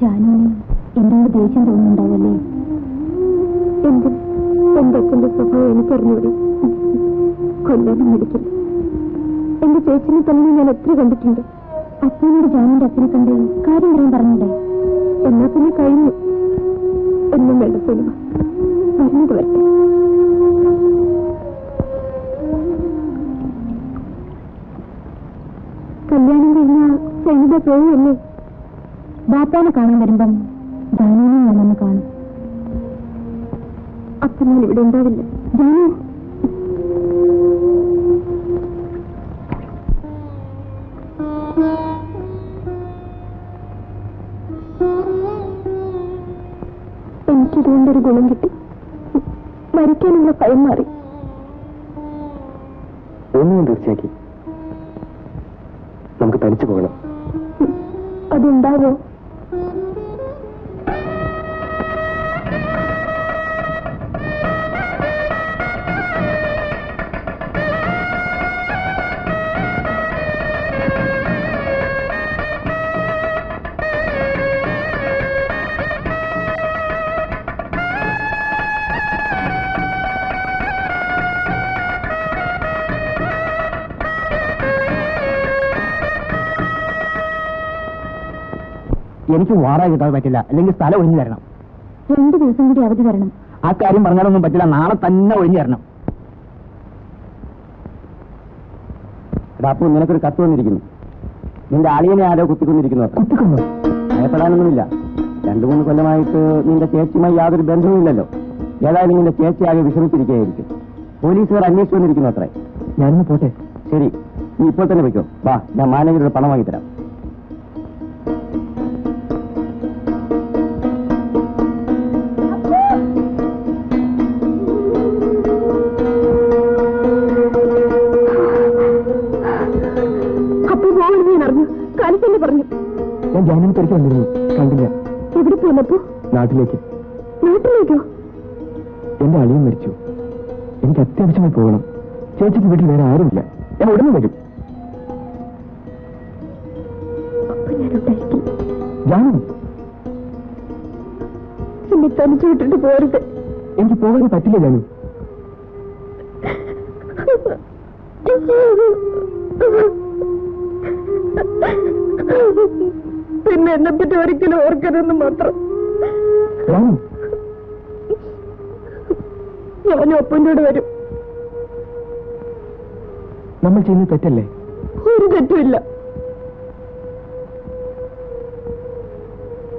ജാനുവിന് എന്നോട് ദേഷ്യം തോന്നുന്നുണ്ടാവല്ലേ? എന്റെ അച്ഛന്റെ സ്വഭാവം എനിക്കറിഞ്ഞൂടെ. കൊല്ലാനും മടിക്കില്ല. എന്റെ ചേച്ചിനെ തന്നെ ഞാൻ എത്ര കണ്ടിട്ടുണ്ട്. അച്ഛനോട് ജാനുവിന്റെ അച്ഛനെ കണ്ട് കാര്യം പറയാൻ പറഞ്ഞിട്ടേ. എന്നാ പിന്നെ കഴിഞ്ഞു. എന്നും വേണ്ട സിനിമ പറഞ്ഞത് വരട്ടെ. കല്യാണം കഴിഞ്ഞാൽ സൈനിക പോവുമല്ലേ? ബാപ്പാനെ കാണാൻ വരുമ്പം ജാനുവിനെ ഞാനൊന്ന് കാണും. അപ്പൊ ഞാൻ ഇവിടെ ഉണ്ടാവില്ല. ജാനു, എനിക്കിതുകൊണ്ടൊരു ഗുണം കിട്ടി. മരിക്കാനുള്ള ഭയം മാറി. ഒന്നും തീർച്ചയാക്കി നമുക്ക് തനിച്ചു പോകണം. അതുണ്ടാവോ? എനിക്ക് വാടക കിട്ടാതെ പറ്റില്ല, അല്ലെങ്കിൽ സ്ഥലം ഒഴിഞ്ഞു തരണം. 2 ദിവസം കൂടി അവധി തരണം. ആ കാര്യം പറഞ്ഞാലൊന്നും പറ്റില്ല, നാളെ തന്നെ ഒഴിഞ്ഞു തരണം. അപ്പൊ നിനക്കൊരു കത്ത് വന്നിരിക്കുന്നു. നിന്റെ അളിയനെ ആരോ കുത്തിക്കൊന്നിരിക്കുന്നു. കുത്തിക്കൊന്നു? ഭയപ്പെടാനൊന്നുമില്ല. 2-3 കൊല്ലമായിട്ട് നിന്റെ ചേച്ചിയുമായി യാതൊരു ബന്ധവുമില്ലല്ലോ. ഏതായാലും നിന്റെ ചേച്ചി ആകെ വിഷമിച്ചിരിക്കുകയായിരിക്കും. പോലീസുകാർ അന്വേഷിച്ചു വന്നിരിക്കുന്നു അത്രേ. ഞാനിന്ന് പോട്ടെ? ശരി, നീ ഇപ്പോൾ തന്നെ വയ്ക്കോ. വാ, ഞാൻ മാനേജറുടെ പണം വാങ്ങിത്തരാം. പറഞ്ഞു. ഞാൻ ജാമ്യം തിരിച്ചു വന്നിരുന്നു, കണ്ടില്ല. എവിടെ പോന്നപ്പോ? നാട്ടിലേക്ക്. നാട്ടിലേക്കോ? എന്റെ അളിയൻ മരിച്ചു. എനിക്ക് അത്യാവശ്യമായി പോകണം. ചേച്ചിക്ക് വീട്ടിൽ വേറെ ആരുമില്ല. ഞാൻ ഉടനെ വരും. ജാനു, എന്നെ തനിച്ചു വിട്ടിട്ട് പോരുത്. എനിക്ക് പോകാൻ പറ്റില്ല ജാനു. പിന്നെ എന്നെ പറ്റി ഒരിക്കലും ഓർക്കരുതെന്ന് മാത്രം. ഞാനും അപ്പൻ്റെ കൂടെ വരും. നമ്മൾ ചെയ്യുന്നത് തെറ്റല്ലേ? ഒരു തെറ്റുമില്ല.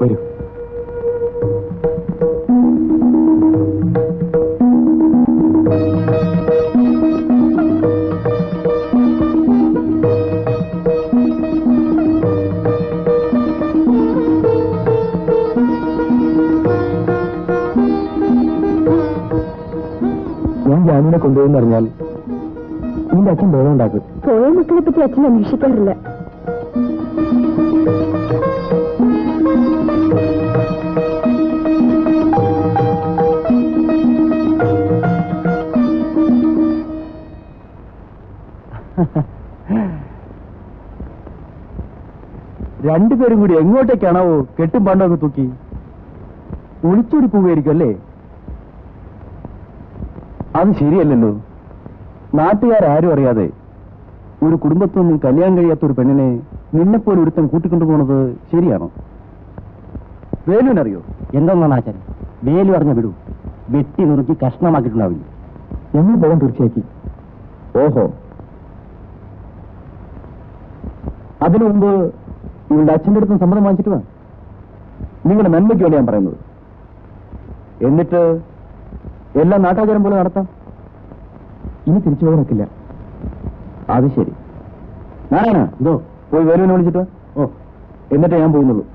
വരൂ. ഞാൻ ജാനുവിനെ കൊണ്ടുപോയെന്ന് അറിഞ്ഞാൽ നിന്റെ അച്ഛൻ ബോധം ഉണ്ടാക്കും. പോയ മക്കളെ പറ്റി അച്ഛൻ അന്വേഷിക്കാറില്ല. രണ്ടുപേരും കൂടി എങ്ങോട്ടേക്കാണോ കെട്ടും പണ്ടൊക്കെ തൂക്കി ഒളിച്ചോടി പോവുകയായിരിക്കും അല്ലേ? അത് ശരിയല്ലല്ലോ. നാട്ടുകാരും അറിയാതെ ഒരു കുടുംബത്തൊന്നും കല്യാണം കഴിയാത്ത ഒരു പെണ്ണിനെ നിന്നെപ്പോലെ ഒരുത്തൻ കൂട്ടിക്കൊണ്ടുപോകുന്നത് ശരിയാണോ? വേലുവിനറിയോ? എന്തെന്നാണ് ആചാരം? വേലു അറിഞ്ഞ വിടൂ, വെട്ടി നുറുക്കി കഷ്ണമാക്കിയിട്ടുണ്ടാവില്ല. ഞങ്ങൾ പോകാൻ തീർച്ചയാക്കി. ഓഹോ, അതിനു മുമ്പ് നിങ്ങളുടെ അച്ഛൻ്റെ അടുത്തും സമ്മതം വാങ്ങിച്ചിട്ട് വേണം. നിങ്ങളുടെ നന്മയ്ക്ക് വേണ്ടി ഞാൻ പറയുന്നത്. എന്നിട്ട് എല്ലാം നാട്ടാചാരം പോലെ നടത്താം. ഇനി തിരിച്ചു പോകാൻ ഒക്കില്ല. അത് ശരി. നാരായണ, എന്തോ പോയി വേലുവിനെ വിളിച്ചിട്ട് വാ. ഓ, എന്നിട്ടേ ഞാൻ പോകുന്നുള്ളൂ.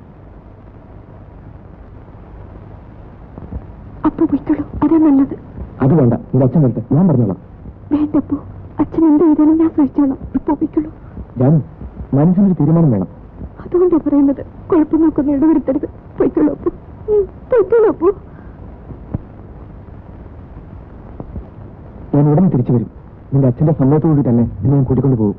അപ്പൊ പോയിക്കോളൂ, അതേ നല്ലത്. അത് വേണ്ട, നിന്റെ അച്ഛൻ വരട്ടെ, ഞാൻ പറഞ്ഞോളാം. വേണ്ടപ്പോ അച്ഛൻ എന്ത് ചെയ്താലും ഞാൻ സഹിച്ചോളാം. ഇപ്പൊ പോയിക്കോളൂ. ഞാൻ മനസ്സിനൊരു തീരുമാനം വേണം. അതുകൊണ്ടാ പറയുന്നത്, കുഴപ്പം നോക്കൊന്നും ഇടവരുത്തരുത്. പോയിക്കോളൂ അപ്പോ, പോയിക്കോളൂ അപ്പോ. ഞാൻ ഉടനെ തിരിച്ചു വരും. നിന്റെ അച്ഛന്റെ സമ്മതത്തോടുകൂടി തന്നെ എന്നെ ഞാൻ കൂട്ടിക്കൊണ്ടു പോകും.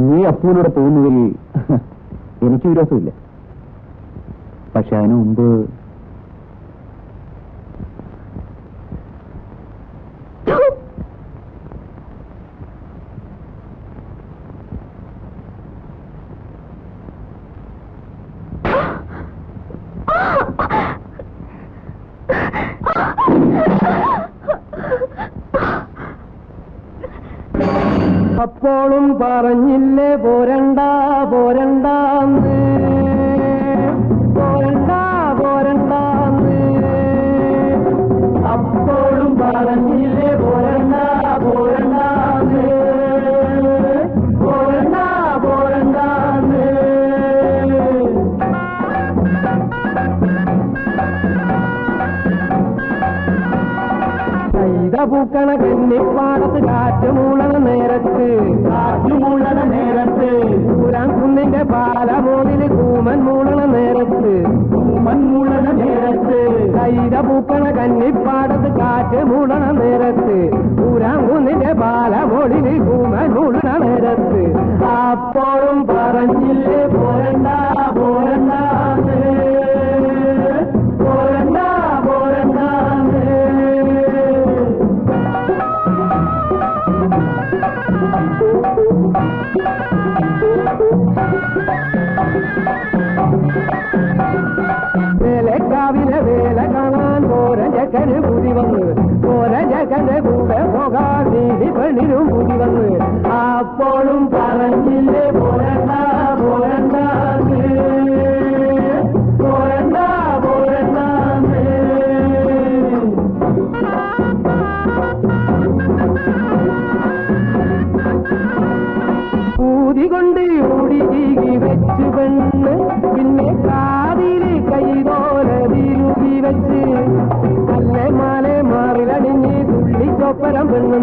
നീ അപ്പൂനോടെ പോകുന്നതിൽ എനിക്ക് വിരോധമില്ല. പക്ഷെ അതിനു മുമ്പ് അപ്പോഴും പറഞ്ഞില്ലേ പോരണ്ട പോരണ്ടാന്ന് പോരണ്ട പോരണ്ടാന്ന് അപ്പോഴും പറഞ്ഞില്ലേ പോരണ്ട പോരണ്ടാന്ന് പോരണ്ട പോരണ്ടാന്ന് പൂക്കണ കന്നിപ്പാടത്ത് കാറ്റുമൂളണ നേരത്ത് ൂരാൻ കുന്നിന്റെ പാലമോതില് കൂമൻ മൂളണ നേരത്ത് കൈത പൂക്കണ കന്നിപ്പാടത്ത് കാറ്റ് മൂളണ നേരത്ത് ൂരാൻ കുന്നിന്റെ പാലമോതില് കൂമൻ മൂളണ നേരത്ത് അപ്പോഴും പറഞ്ഞില്ലേ പോരണ്ട പോരണ്ട പോരണ്ട പോരണ്ട വേലക്കാവിലെ വേല കാണാൻ പോരജക്കന് പുതി വന്ന് പോരജക്കന്റെ കൂടെ പോകാൻ നീതി പെണ്ണിനും പുതി വന്ന് അപ്പോഴും പറഞ്ഞില്ലേ പോരണ്ട പോരണ്ട പോരണ്ട പോരണ്ട ൂതികൊണ്ട് ഓടി ചീകി വെച്ച് പെണ്ണ് പിന്നെ കാതില് കൈതോല തിരുകി വെച്ച് അല്ലെ മാലെ മാറിലടിഞ്ഞ് തുള്ളിച്ചൊപ്പരം പെണ്ണ്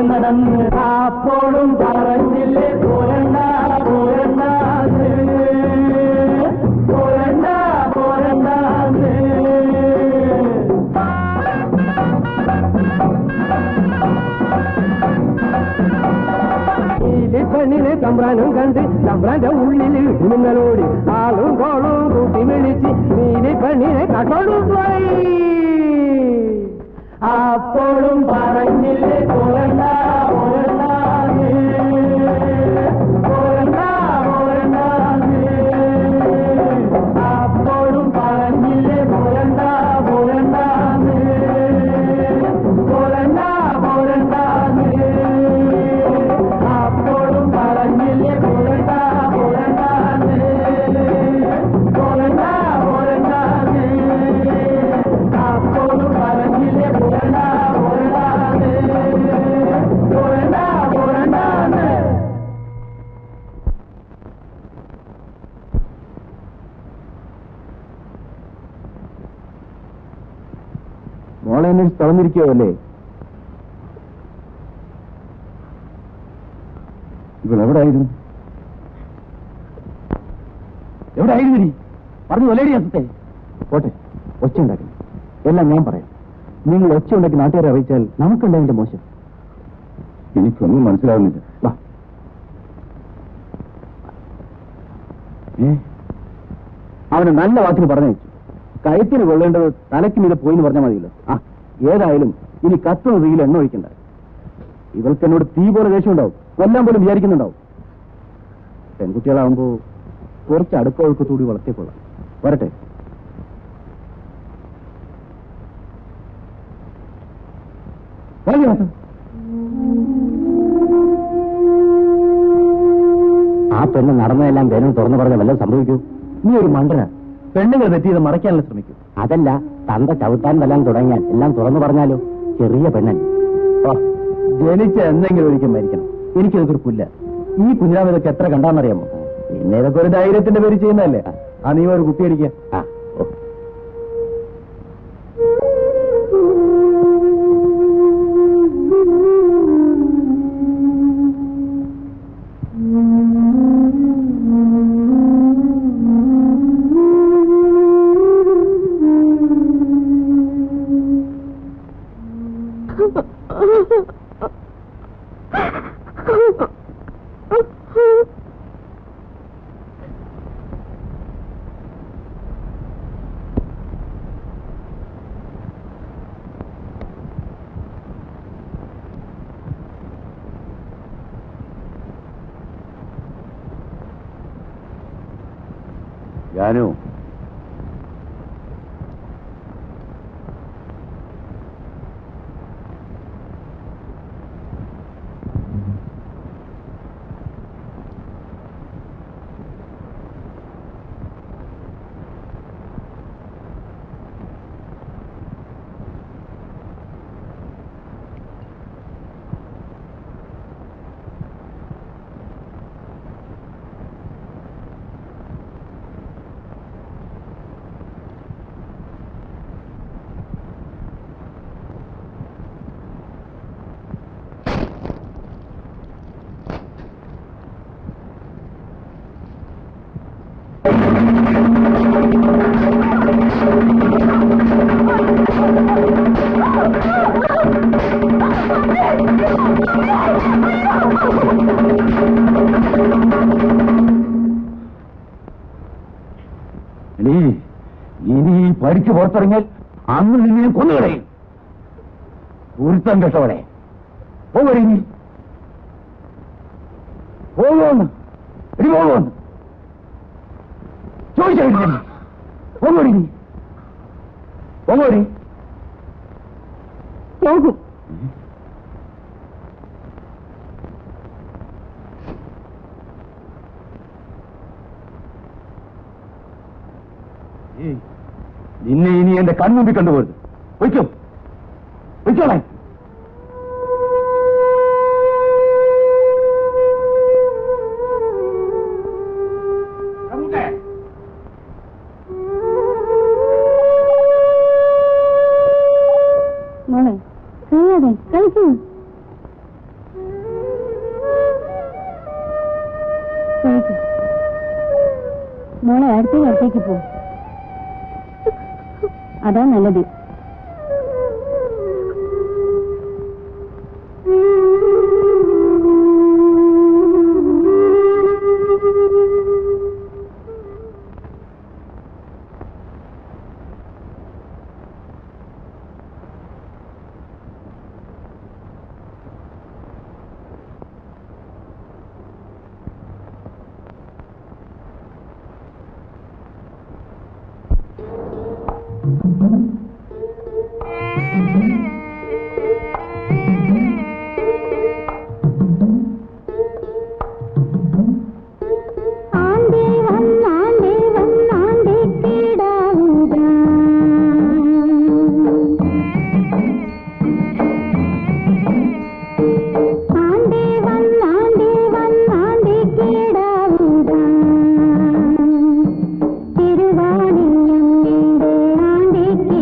നടന്ന് അപ്പോഴും പറഞ്ഞില്ലേ പോരണ്ട പോരണ്ട പോരണ്ട പോരണ്ട പെണ്ണിനെ തമ്പ്രാനും കണ്ട് തമ്പ്രാന്റെ ഉള്ളിൽ ഇടുന്നലോടി ആളും കോളും കൂട്ടി വിളിച്ച് നീലി പെണ്ണിനെ കട്ടോടും പോയി അപ്പോഴും പറഞ്ഞില്ലേ പോരണ്ട പോരണ്ട പോരണ്ട പോരണ്ട അപ്പോഴും പറഞ്ഞില്ലേ പോരണ്ട പോരണ്ട പോരണ്ട പോരണ്ട അപ്പോഴും പറഞ്ഞില്ലേ പോരണ്ട പോരണ്ട പോരണ്ട പോരണ്ട അപ്പോഴും പറഞ്ഞില്ലേ പോരണ്ട പോരണ്ട പോരണ്ട പോരണ്ട മോളെ എന്നെ തളർന്നിരിക്കുകയോ അല്ലേ? ഇവളെവിടായിരുന്നു? എവിടെയായിരുന്നു നീ? പറഞ്ഞു ഒല്ലേടി അസത്തെ. പോട്ടെ, ഒച്ച ഉണ്ടാക്കി എല്ലാം ഞാൻ പറയാം. നിങ്ങൾ ഒച്ച ഉണ്ടാക്കി നാട്ടുകാരെ അറിയിച്ചാൽ നമുക്കുണ്ടായതിന്റെ മോശം. എനിക്കൊന്നും മനസ്സിലാവുന്നില്ല. വാ. അവന് നല്ല വാക്കിന് പറഞ്ഞു വെച്ചു. കഴുത്തിന് കൊള്ളേണ്ടത് തലയ്ക്ക് മീതെ പോയിന്ന് പറഞ്ഞാൽ മതിയല്ലോ. ഏതായാലും ഇനി കത്തുന്ന തീയിൽ എണ്ണ ഒഴിക്കണ്ട. ഇവൾക്ക് എന്നോട് തീ പോലെ ദേഷ്യമുണ്ടാവും, കൊല്ലാൻ പോലും വിചാരിക്കുന്നുണ്ടാവും. പെൺകുട്ടികളാവുമ്പോ കുറച്ച് അടുക്കൊഴുക്കത്തൂടി വളർത്തിക്കൊള്ളാം. വരട്ടെ. ആ പെണ്ണ് നടന്നതെല്ലാം വേണം തുറന്നു പറഞ്ഞ വല്ലതും സംഭവിക്കൂ. നീ ഒരു മണ്ടന. പെണ്ണുങ്ങൾ തെറ്റിയത് മറയ്ക്കാനുള്ള ശ്രമിക്കും. അതല്ല, തന്ത ചവിട്ടാൻ വല്ലാൻ തുടങ്ങിയാൽ എല്ലാം തുറന്നു പറഞ്ഞാലോ? ചെറിയ പെണ്ണൻ. ജനിച്ച എന്തെങ്കിലും ഒരിക്കൽ മരിക്കണം. എനിക്കിതൊക്കെ പുല്ല. ഈ കുഞ്ഞാവ് ഇതൊക്കെ എത്ര കണ്ടാന്നറിയാമോ? പിന്നെ ഇതൊക്കെ ഒരു ധൈര്യത്തിന്റെ പേര് ചെയ്യുന്നതല്ലേ. നീ ഒരു കുപ്പിയടിക്കുക. ജാനു, വഴിക്ക് പുറത്തിറങ്ങിയാൽ അന്ന് നിന്നെ കൊന്നുകളയും. ഒരുത്തം കെട്ടവളെ പോകടി നീ, പോകുമെന്ന് ഇനി പോകുമെന്ന് ചോദിച്ചു. പോകടി നീ, പോകടി. പോകും. നിന്നെ ഇനി എന്റെ കൺമുമ്പിൽ കണ്ടുപോരുത്. വയ്ക്കോ വയ്ക്കോളെ. മോളെ കഴിയാതെ കളിക്കൂ. കഴിക്കൂ മോളെ. അടുത്തേക്ക് പോ, അതാ നല്ലത്. തിരുവാണിയമ്മയുടെ ആണ്ടിക്ക്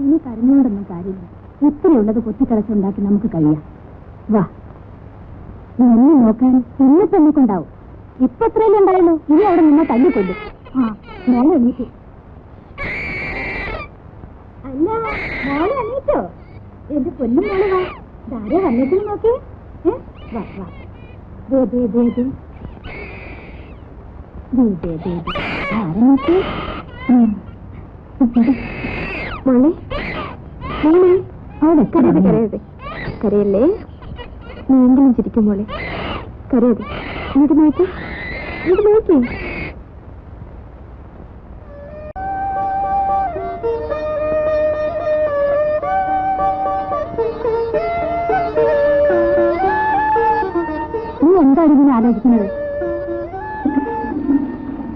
ഇനി കരഞ്ഞുകൊണ്ടൊന്നും കാര്യമില്ല. ഇത്രയുള്ളത് കൊത്തിക്കളച്ചുണ്ടാക്കി നമുക്ക് കഴിയാം. വാ, എന്നെ നോക്കാൻ ഇന്നിപ്പോ നമുക്കുണ്ടാവും. ഇപ്പൊ എത്രയല്ലേ ഉണ്ടായുള്ളൂ? ഇനി അവിടെ നിന്നെ തല്ലിക്കൊല്ലും. ആ, മോളെ എണീറ്റു. അല്ല, മോളെ എണീറ്റോ? എന്റെ പൊന്നും മോളെ വാ. ധാര വന്നിട്ട് നോക്കി. വാ വാ. ദേ ദേ ദേ ദേ ദേ ദേ ദേ ദേ. ധാര നോക്കി. മോളെ മോളെ, അവിടെ കരയരുത് കരയരുത്. കരയല്ലേ, നീയെങ്കിലും ചിരിക്കും മോളെ. കരയരുത്. ഇങ്ങോട്ട് നോക്കി, ഇങ്ങോട്ട് നോക്കി. നീ എന്താണ് ഇതിനെ ആലോചിക്കുന്നത്?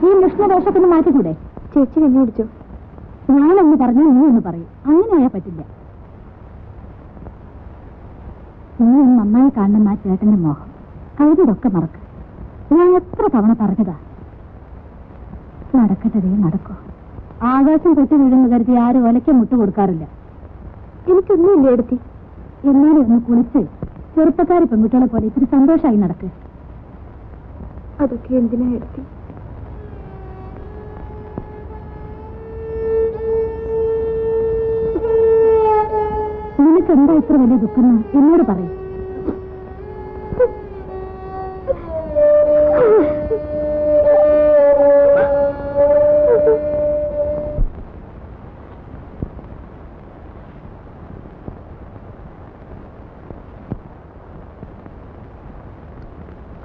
ഈ മുഷ്ണദോഷത്തിന് മാറ്റിക്കൂടെ? ചേച്ചി എന്നെ കുടിച്ചോ? ഞാനൊന്ന് പറഞ്ഞു, നീ ഒന്ന് പറയും. അങ്ങനെയായാൽ പറ്റില്ല. നീ നന്നായി കാണുന്ന ആ ചേട്ടന്റെ മോഹം കഴുതിയൊക്കെ മറക്ക്. ഞാൻ എത്ര തവണ പറഞ്ഞതാ. നടക്കട്ടതേ നടക്കോ. ആകാശം പൊട്ടി വീഴുന്ന കരുതി ആരും ഒലയ്ക്ക് മുട്ട് കൊടുക്കാറില്ല. എനിക്കൊന്നുമില്ല എടുത്തി. എന്നാലും ഒന്ന് കുളിച്ച് ചെറുപ്പക്കാരി പെൺകുട്ടികളെ പോലെ ഇത്തിരി സന്തോഷമായി നടക്ക്. അതൊക്കെ എന്തിനാ എടുത്തി? നിനക്കെന്താ ഇത്ര വലിയ ദുഃഖം എന്നോട് പറയും.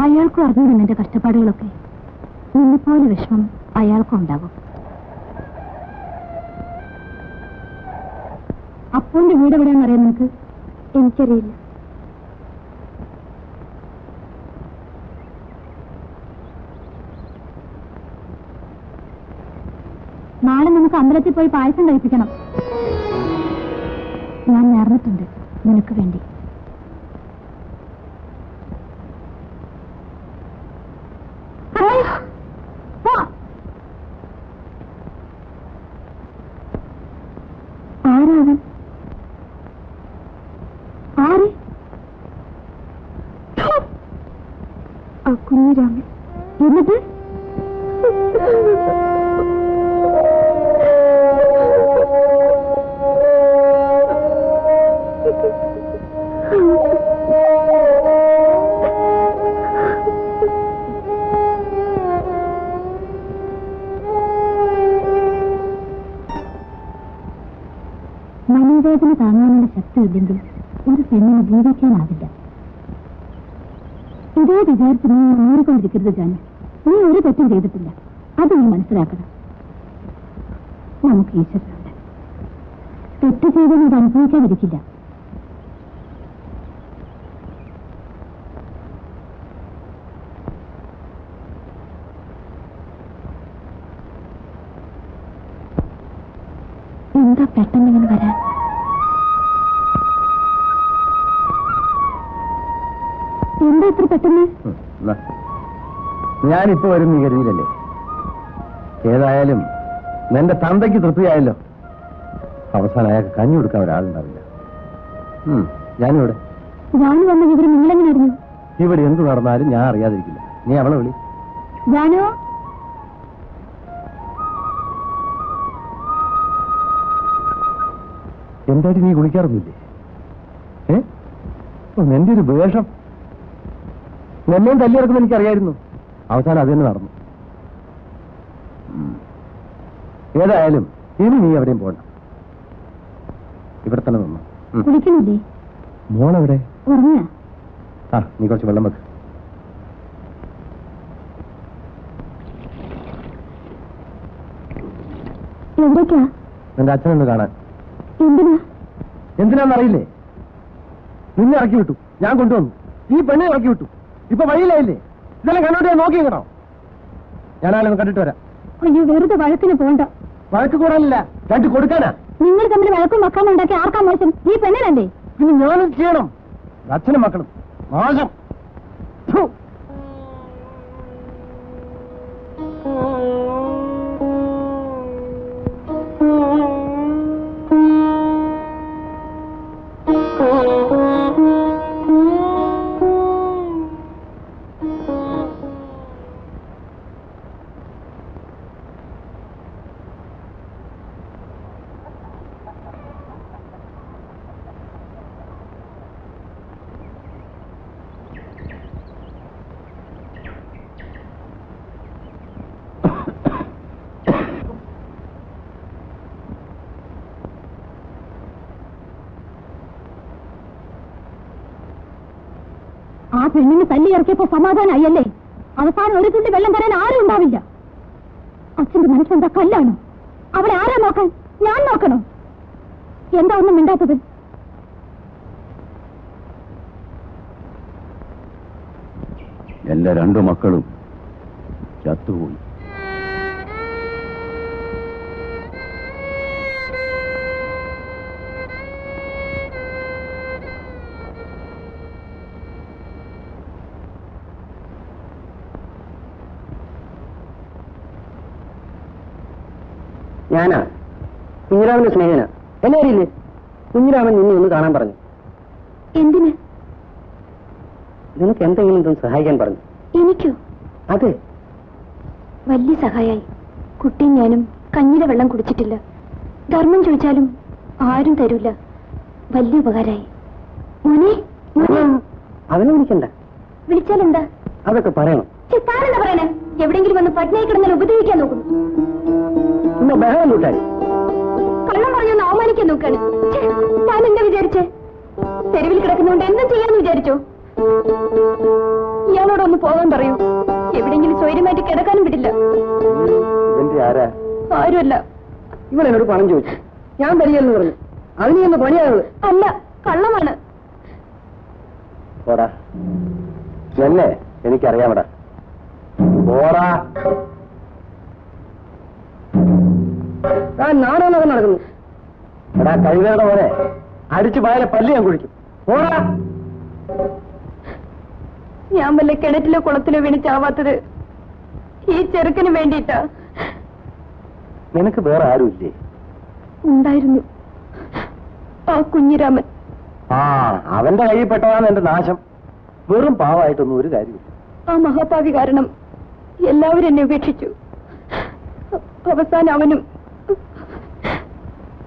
അയാൾക്കും അറിഞ്ഞു നിന്റെ കഷ്ടപ്പാടുകളൊക്കെ. നിന്നെപ്പോലെ വിഷമം അയാൾക്കും ഉണ്ടാകും. അപ്പൂന്റെ വീട് എവിടെയാണെന്നറിയാം നിനക്ക്? എനിക്കറിയില്ല. നാളെ നമുക്ക് അമ്പലത്തിൽ പോയി പായസം കഴിപ്പിക്കണം. ഞാൻ നേർന്നിട്ടുണ്ട് നിനക്ക് വേണ്ടി. ആരാവൻ? ആര്? ആ കുഞ്ഞിരാമൻ. എന്നിട്ട് മനോവേദന താങ്ങാനുള്ള ശക്തി ഇല്ലെങ്കിൽ ഒരു പെണ്ണിന് ജീവിക്കാനാവില്ല. ഇതേ വിചാരിച്ച് നീ മൂറിക്കൊണ്ടിരിക്കരുത് ജാനു. നീ ഒരു തെറ്റും ചെയ്തിട്ടില്ല. അത് നീ മനസ്സിലാക്കണം. നമുക്ക് ഈശ്വരനുണ്ട്. തെറ്റ് ചെയ്തത് ഇത് അനുഭവിക്കാതിരിക്കില്ല. എന്താ പെട്ടെന്നിങ്ങനെ വരാൻ? എന്താ ഇത്ര പെട്ടെന്ന്? ഞാനിപ്പോ വരും നീ കരുതിയില്ലല്ലേ? ഏതായാലും നിന്റെ തന്തയ്ക്ക് തൃപ്തിയായല്ലോ. അവസാനം അയാൾക്ക് കഞ്ഞി കൊടുക്കാൻ ഒരാളുണ്ടാവില്ല. ഞാനിവിടെ. ജാനു വന്ന വിവരം നിങ്ങളെങ്ങനെ അറിഞ്ഞു? ഇവിടെ എന്ത് നടന്നാലും ഞാൻ അറിയാതിരിക്കില്ല. നീ അവളെ വിളി. ജാനു, എന്തായിട്ട് നീ കുളിക്കാറൊന്നുമില്ലേ? നിന്റെ ഒരു വേഷം. എന്നെയും തല്ലിയിറക്കുന്ന എനിക്കറിയായിരുന്നു. അവസാനം അത് തന്നെ നടന്നു. ഏതായാലും ഇനി നീ എവിടെയും പോകണ്ട. ഇവിടെ തന്നെ നിന്നു. കുളിക്കണില്ലേ? മോളെവിടെ? ഉറങ്ങിയ? ആ, നീ കുറച്ച് വെള്ളം വെക്ക്. എവിടേക്കാ? നിന്റെ അച്ഛനൊന്ന് കാണാൻ. എന്തിനാ? എന്തിനാന്നറിയില്ലേ? നിന്നെ ഇറക്കി വിട്ടു, ഞാൻ കൊണ്ടുവന്നു. ഈ പെണ്ണെ ഇറക്കി വിട്ടു. ഇപ്പൊ വഴിയിലായില്ലേ? ഇതെല്ലാം കണ്ടോട്ട് ഞാൻ നോക്കിയിങ്ങണോ? ഞാനാളൊന്ന് കണ്ടിട്ട് വരാം. അയ്യോ, വെറുതെ വഴക്കിന് പോണ്ട. വഴക്ക് കൂടാനില്ല, കണ്ടു കൊടുക്കാനാ. നിങ്ങൾ തമ്മിൽ വഴക്കും മക്കളും ഉണ്ടാക്കി ആർക്കാ മോശം? ഈ പെണ്ണിനല്ലേ? പിന്നെ ഞാനും ചെയ്യണം. അച്ഛനും മക്കളും മോശം. പെണ്ണിന് തല്ലി ഇറക്കിയപ്പോ സമാധാനമായല്ലേ? അവസാനം ഒരു തുള്ളി വെള്ളം തരാൻ ആരും ഉണ്ടാവില്ല. അച്ഛന്റെ മനസ്സെന്താ കല്ലാണോ? അവളെ ആരാ നോക്കാൻ? ഞാൻ നോക്കണോ? എന്താ ഒന്നും മിണ്ടാത്തത്? എന്റെ രണ്ടു മക്കളും ചത്തുപോയി. ഞാനാ കുഞ്ഞിരാമന്റെ സ്നേഹന. എന്നെ അറിയില്ലേ? കുഞ്ഞിരാമൻ നിന്നെ ഒന്ന് കാണാൻ പറഞ്ഞു. എന്തിന്? നിനക്ക് എന്തെങ്കിലും സഹായിക്കാൻ പറഞ്ഞു. എനിക്കോ? അതെ, വലിയ സഹായായി. കുട്ടിയും ഞാനും കഞ്ഞിയുടെ വെള്ളം കുടിച്ചിട്ടില്ല. ധർമ്മം ചോദിച്ചാലും ആരും തരൂല. വലിയ ഉപകാരായി. മോനെ, അവനെ വിളിക്കണ്ട. വിളിച്ചാലെന്താ? അതൊക്കെ പറയണം. താനെന്താ പറയണേ? എവിടെയെങ്കിലും വന്ന് പട്ടിണി കിടന്നാൽ ഉപദ്രവിക്കാൻ നോക്കുന്നു. ബഹളം കൂട്ടാരി കള്ളം പറഞ്ഞൊന്ന് അവമാനിക്കാൻ നോക്കാണ്. താൻ എന്താ വിചാരിച്ചേ? തെരുവിൽ കിടക്കുന്നോണ്ട് എന്തും ചെയ്യാന്ന് വിചാരിച്ചോ? ഇയാളോടൊന്ന് പോകാൻ പറയൂ. എവിടെയെങ്കിലും സ്വൈര്യമായിട്ട് കിടക്കാനും വിടില്ല. ആരുമല്ല. ഇവളെന്നോട് പണം ചോദിച്ചു, ഞാൻ തരികയെന്ന് പറഞ്ഞു. അതിന് ഒന്ന് പണിയാവുന്നത് അല്ല, കള്ളമാണ്. പോടാ, എന്നെ എനിക്കറിയാമടാ. പോടാ. നാണോന്നൊക്കെ നടക്കുന്നു. എടാ കഴിവേണ്ട പോലെ അടിച്ചു പായലെ പല്ല് ഞാൻ കുഴിക്കും. പോടാ. ഞാൻ വല്ല കിണറ്റിലോ കുളത്തിലോ വീണ് ചാവാത്തത് ഈ ചെറുക്കന് വേണ്ടിയിട്ടാ. നിനക്ക് വേറെ ആരുമില്ലേ? ഉണ്ടായിരുന്നു, ആ കുഞ്ഞിരാമൻ. ആ, അവന്റെ കയ്യിൽ പെട്ടതാണ് എന്റെ നാശം. വെറും പാവായിട്ടൊന്നും ഒരു കാര്യമില്ല. ആ മഹാപാവി കാരണം എല്ലാവരും എന്നെ ഉപേക്ഷിച്ചു. അവസാനം അവനും.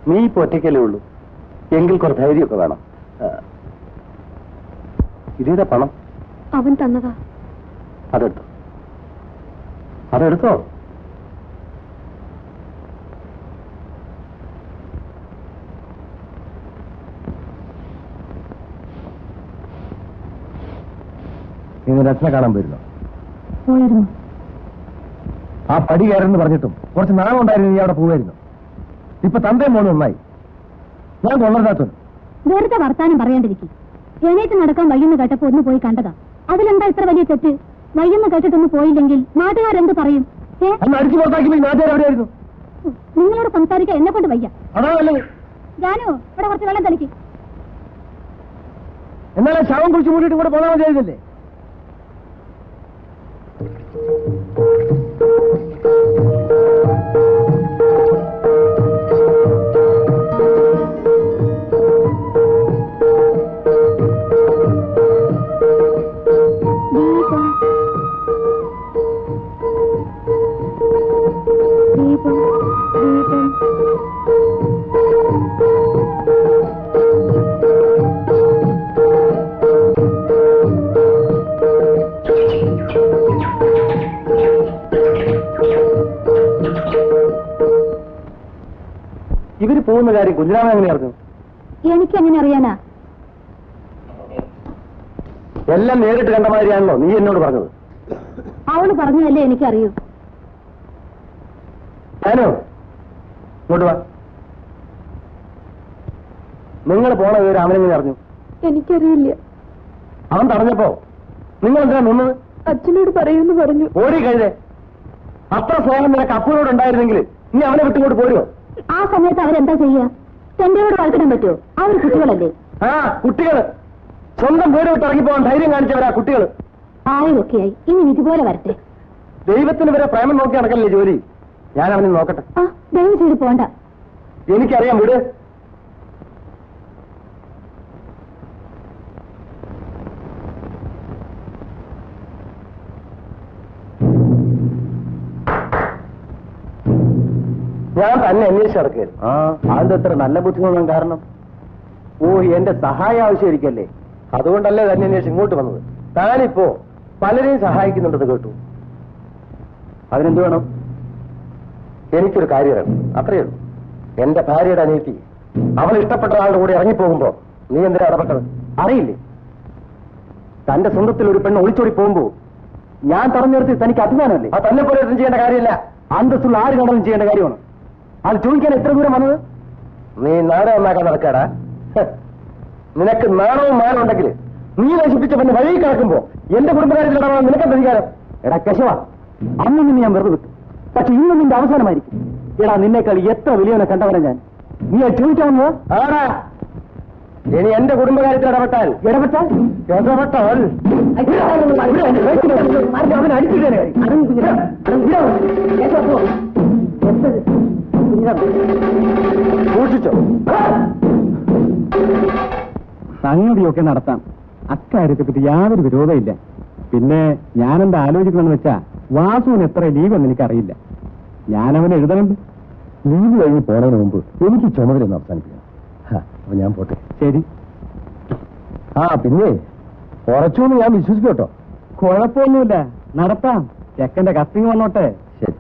നീ ഇപ്പൊ ഒറ്റയ്ക്കല്ലേ ഉള്ളൂ, എങ്കിൽ കുറച്ച് ധൈര്യമൊക്കെ വേണം. ഇതിന്റെ പണം അവൻ തന്നതാ. അതെടുത്തോ, അതെടുത്തോ. നിങ്ങൾ രത്ന കാണാൻ പോയിരുന്നോ? പോയിരുന്നു. ആ പടി കയറെന്ന് പറഞ്ഞിട്ടും കുറച്ച് നാളം ഉണ്ടായിരുന്നു. നീ അവിടെ പോവായിരുന്നു. ഇപ്പൊ തന്തയും മോനും ഒന്നായി. ഞാൻ കൊള്ളരുതാത്തവൻ. വെറുതെ വർത്താനം പറയാണ്ടിരിക്കും. എണീറ്റ് നടക്കാൻ വയ്യെന്ന് കേട്ടപ്പോ ഒന്ന് പോയി കണ്ടതാ. അതിലെന്താ ഇത്ര വലിയ തെറ്റ്? വയ്യെന്ന് കേട്ടിട്ടൊന്ന് പോയില്ലെങ്കിൽ നാട്ടുകാരെന്ത് പറയും? അന്ന് അടിച്ചു പുറത്താക്കി നാട്ടുകാർ എവിടെയായിരുന്നു? നിങ്ങളോട് സംസാരിക്കാൻ എന്നെ കൊണ്ട് വയ്യ. അതാ നല്ലത്. ജാനു, ഇവിടെ കുറച്ച് വെള്ളം തളിക്ക്. എന്നാലും ശവം കുറിച്ച് മൂടിയിട്ട് കൂടെ പോകാൻ മതിയായിരുന്നില്ലേ? ഇവര് പോകുന്ന കാര്യം കുഞ്ഞിരാമൻ എങ്ങനെ അറിഞ്ഞു? എനിക്കെങ്ങനെ അറിയാനാ? എല്ലാം നേരിട്ട് കണ്ട മാതിരിയാണല്ലോ നീ എന്നോട് പറഞ്ഞത്. അവള് പറഞ്ഞതല്ലേ എനിക്കറിയൂ. ഞാനോ ഇങ്ങോട്ട് വാ. നിങ്ങൾ പോണ വിവരം അവനെങ്ങനെ അറിഞ്ഞു? എനിക്കറിയില്ല. അവൻ തടഞ്ഞപ്പോ നിങ്ങൾ എന്തിനാ നിന്നത്? അച്ഛനോട് പറയൂന്ന് പറഞ്ഞു. ഓടി കഴിഞ്ഞേ. അത്ര സ്നേഹം നിനക്ക് അപ്പൂരോട് ഉണ്ടായിരുന്നെങ്കിൽ നീ അവനെ വിട്ടുകൊണ്ട് പോരുമോ? ആ സമയത്ത് അവരെന്താ ചെയ്യാ? എന്റെയോട് വളർത്തിടാൻ പറ്റുമോ? അവർ കുട്ടികളല്ലേ. ആ, കുട്ടികള് സ്വന്തം വീട് വിട്ട് ഇറങ്ങിപ്പോകാൻ ധൈര്യം കാണിച്ചവരാ കുട്ടികൾ. ആയൊക്കെയായി, ഇനി ഇതുപോലെ വരട്ടെ. ദൈവത്തിന് വരെ പ്രേമം നോക്കി നടക്കല്ലേ ജോലി. ഞാൻ അവനെ നോക്കട്ടെ. ആ, ദയവ് ചെയ്ത് പോണ്ട. എനിക്കറിയാം, വീട്. ഞാൻ തന്നെ അന്വേഷിച്ച് നടക്കുകയായിരുന്നു. അതിന്റെ അത്ര നല്ല ബുദ്ധിമുട്ടാണ് കാരണം. ഓ, എന്റെ സഹായം ആവശ്യമായിരിക്കല്ലേ, അതുകൊണ്ടല്ലേ തന്നെ അന്വേഷിച്ച് ഇങ്ങോട്ട് വന്നത്. താനിപ്പോ പലരെയും സഹായിക്കുന്നുണ്ടെന്ന് കേട്ടു. അതിനെന്ത് വേണം? എനിക്കൊരു കാര്യം അറിയണം, അത്രയേ ഉള്ളൂ. എന്റെ ഭാര്യയുടെ അനിയത്തി അവൾ ഇഷ്ടപ്പെട്ട ആളുടെ കൂടെ ഇറങ്ങിപ്പോകുമ്പോ നീ എന്തിനാ ഇടപെട്ടത്? അറിയില്ലേ? തന്റെ സ്വന്തത്തിൽ ഒരു പെണ്ണ് ഒളിച്ചോടി പോകുമ്പോ ഞാൻ തടഞ്ഞു നിർത്തി തനിക്ക് അഭിമാനമല്ലേ? അത് തന്നെ പോലെ ഒന്നും ചെയ്യേണ്ട കാര്യമില്ല. അന്തസ്സുള്ള ആര് കണ്ടാലും ചെയ്യേണ്ട കാര്യമാണ്. അത് ചോദിക്കാൻ എത്ര ദൂരം വന്നത്? നീ നാടകം ഉണ്ടാക്കാൻ നടക്കാടാ. നിനക്ക് നാണവും മാനം ഉണ്ടെങ്കിൽ നീ നശിപ്പിച്ച പെണ്ണ് വഴി കിടക്കുമ്പോ എന്റെ കുടുംബകാര്യത്തിൽ ഇടപെടാൻ നിനക്കെന്ത് അധികാരം? എടാ കേശവ, അന്ന് നിന്ന് ഞാൻ വെറുതെ വിട്ടു. പക്ഷെ ഇന്ന് നിന്റെ അവസാനമായിരിക്കും. എടാ നിന്നേക്കാൾ എത്ര വലിയവനെ കണ്ടവനെ ഞാൻ. നീ അത് ചോദിക്കാമെന്ന് ആടാ. ഇനി എന്റെ കുടുംബകാര്യത്തിൽ ഇടപെട്ടാൽ അവൻ അടിച്ചിട്ടേ സൂക്ഷിച്ചോ. സംഗതിയൊക്കെ നടത്താം. അക്കാര്യത്തെ പറ്റി യാതൊരു വിരോധമില്ല. പിന്നെ ഞാനെന്താ ആലോചിക്കണമെന്ന് വെച്ചാ വാസുവിന് എത്ര ലീവെന്ന് എനിക്കറിയില്ല. ഞാനവനെ എഴുതണുണ്ട്. ലീവ് കഴിഞ്ഞ് പോണതിന് മുമ്പ് എനിക്ക് ചുമതലയൊന്ന് അവസാനിപ്പിക്കണം. അപ്പൊ ഞാൻ പോട്ടെ. ശരി. പിന്നെ കുറച്ചൊന്നും ഞാൻ വിശ്വസിക്കും കേട്ടോ. കുഴപ്പമൊന്നുമില്ല, നടത്താം. ചെക്കന്റെ കത്തിങ് വന്നോട്ടെ. ശരി.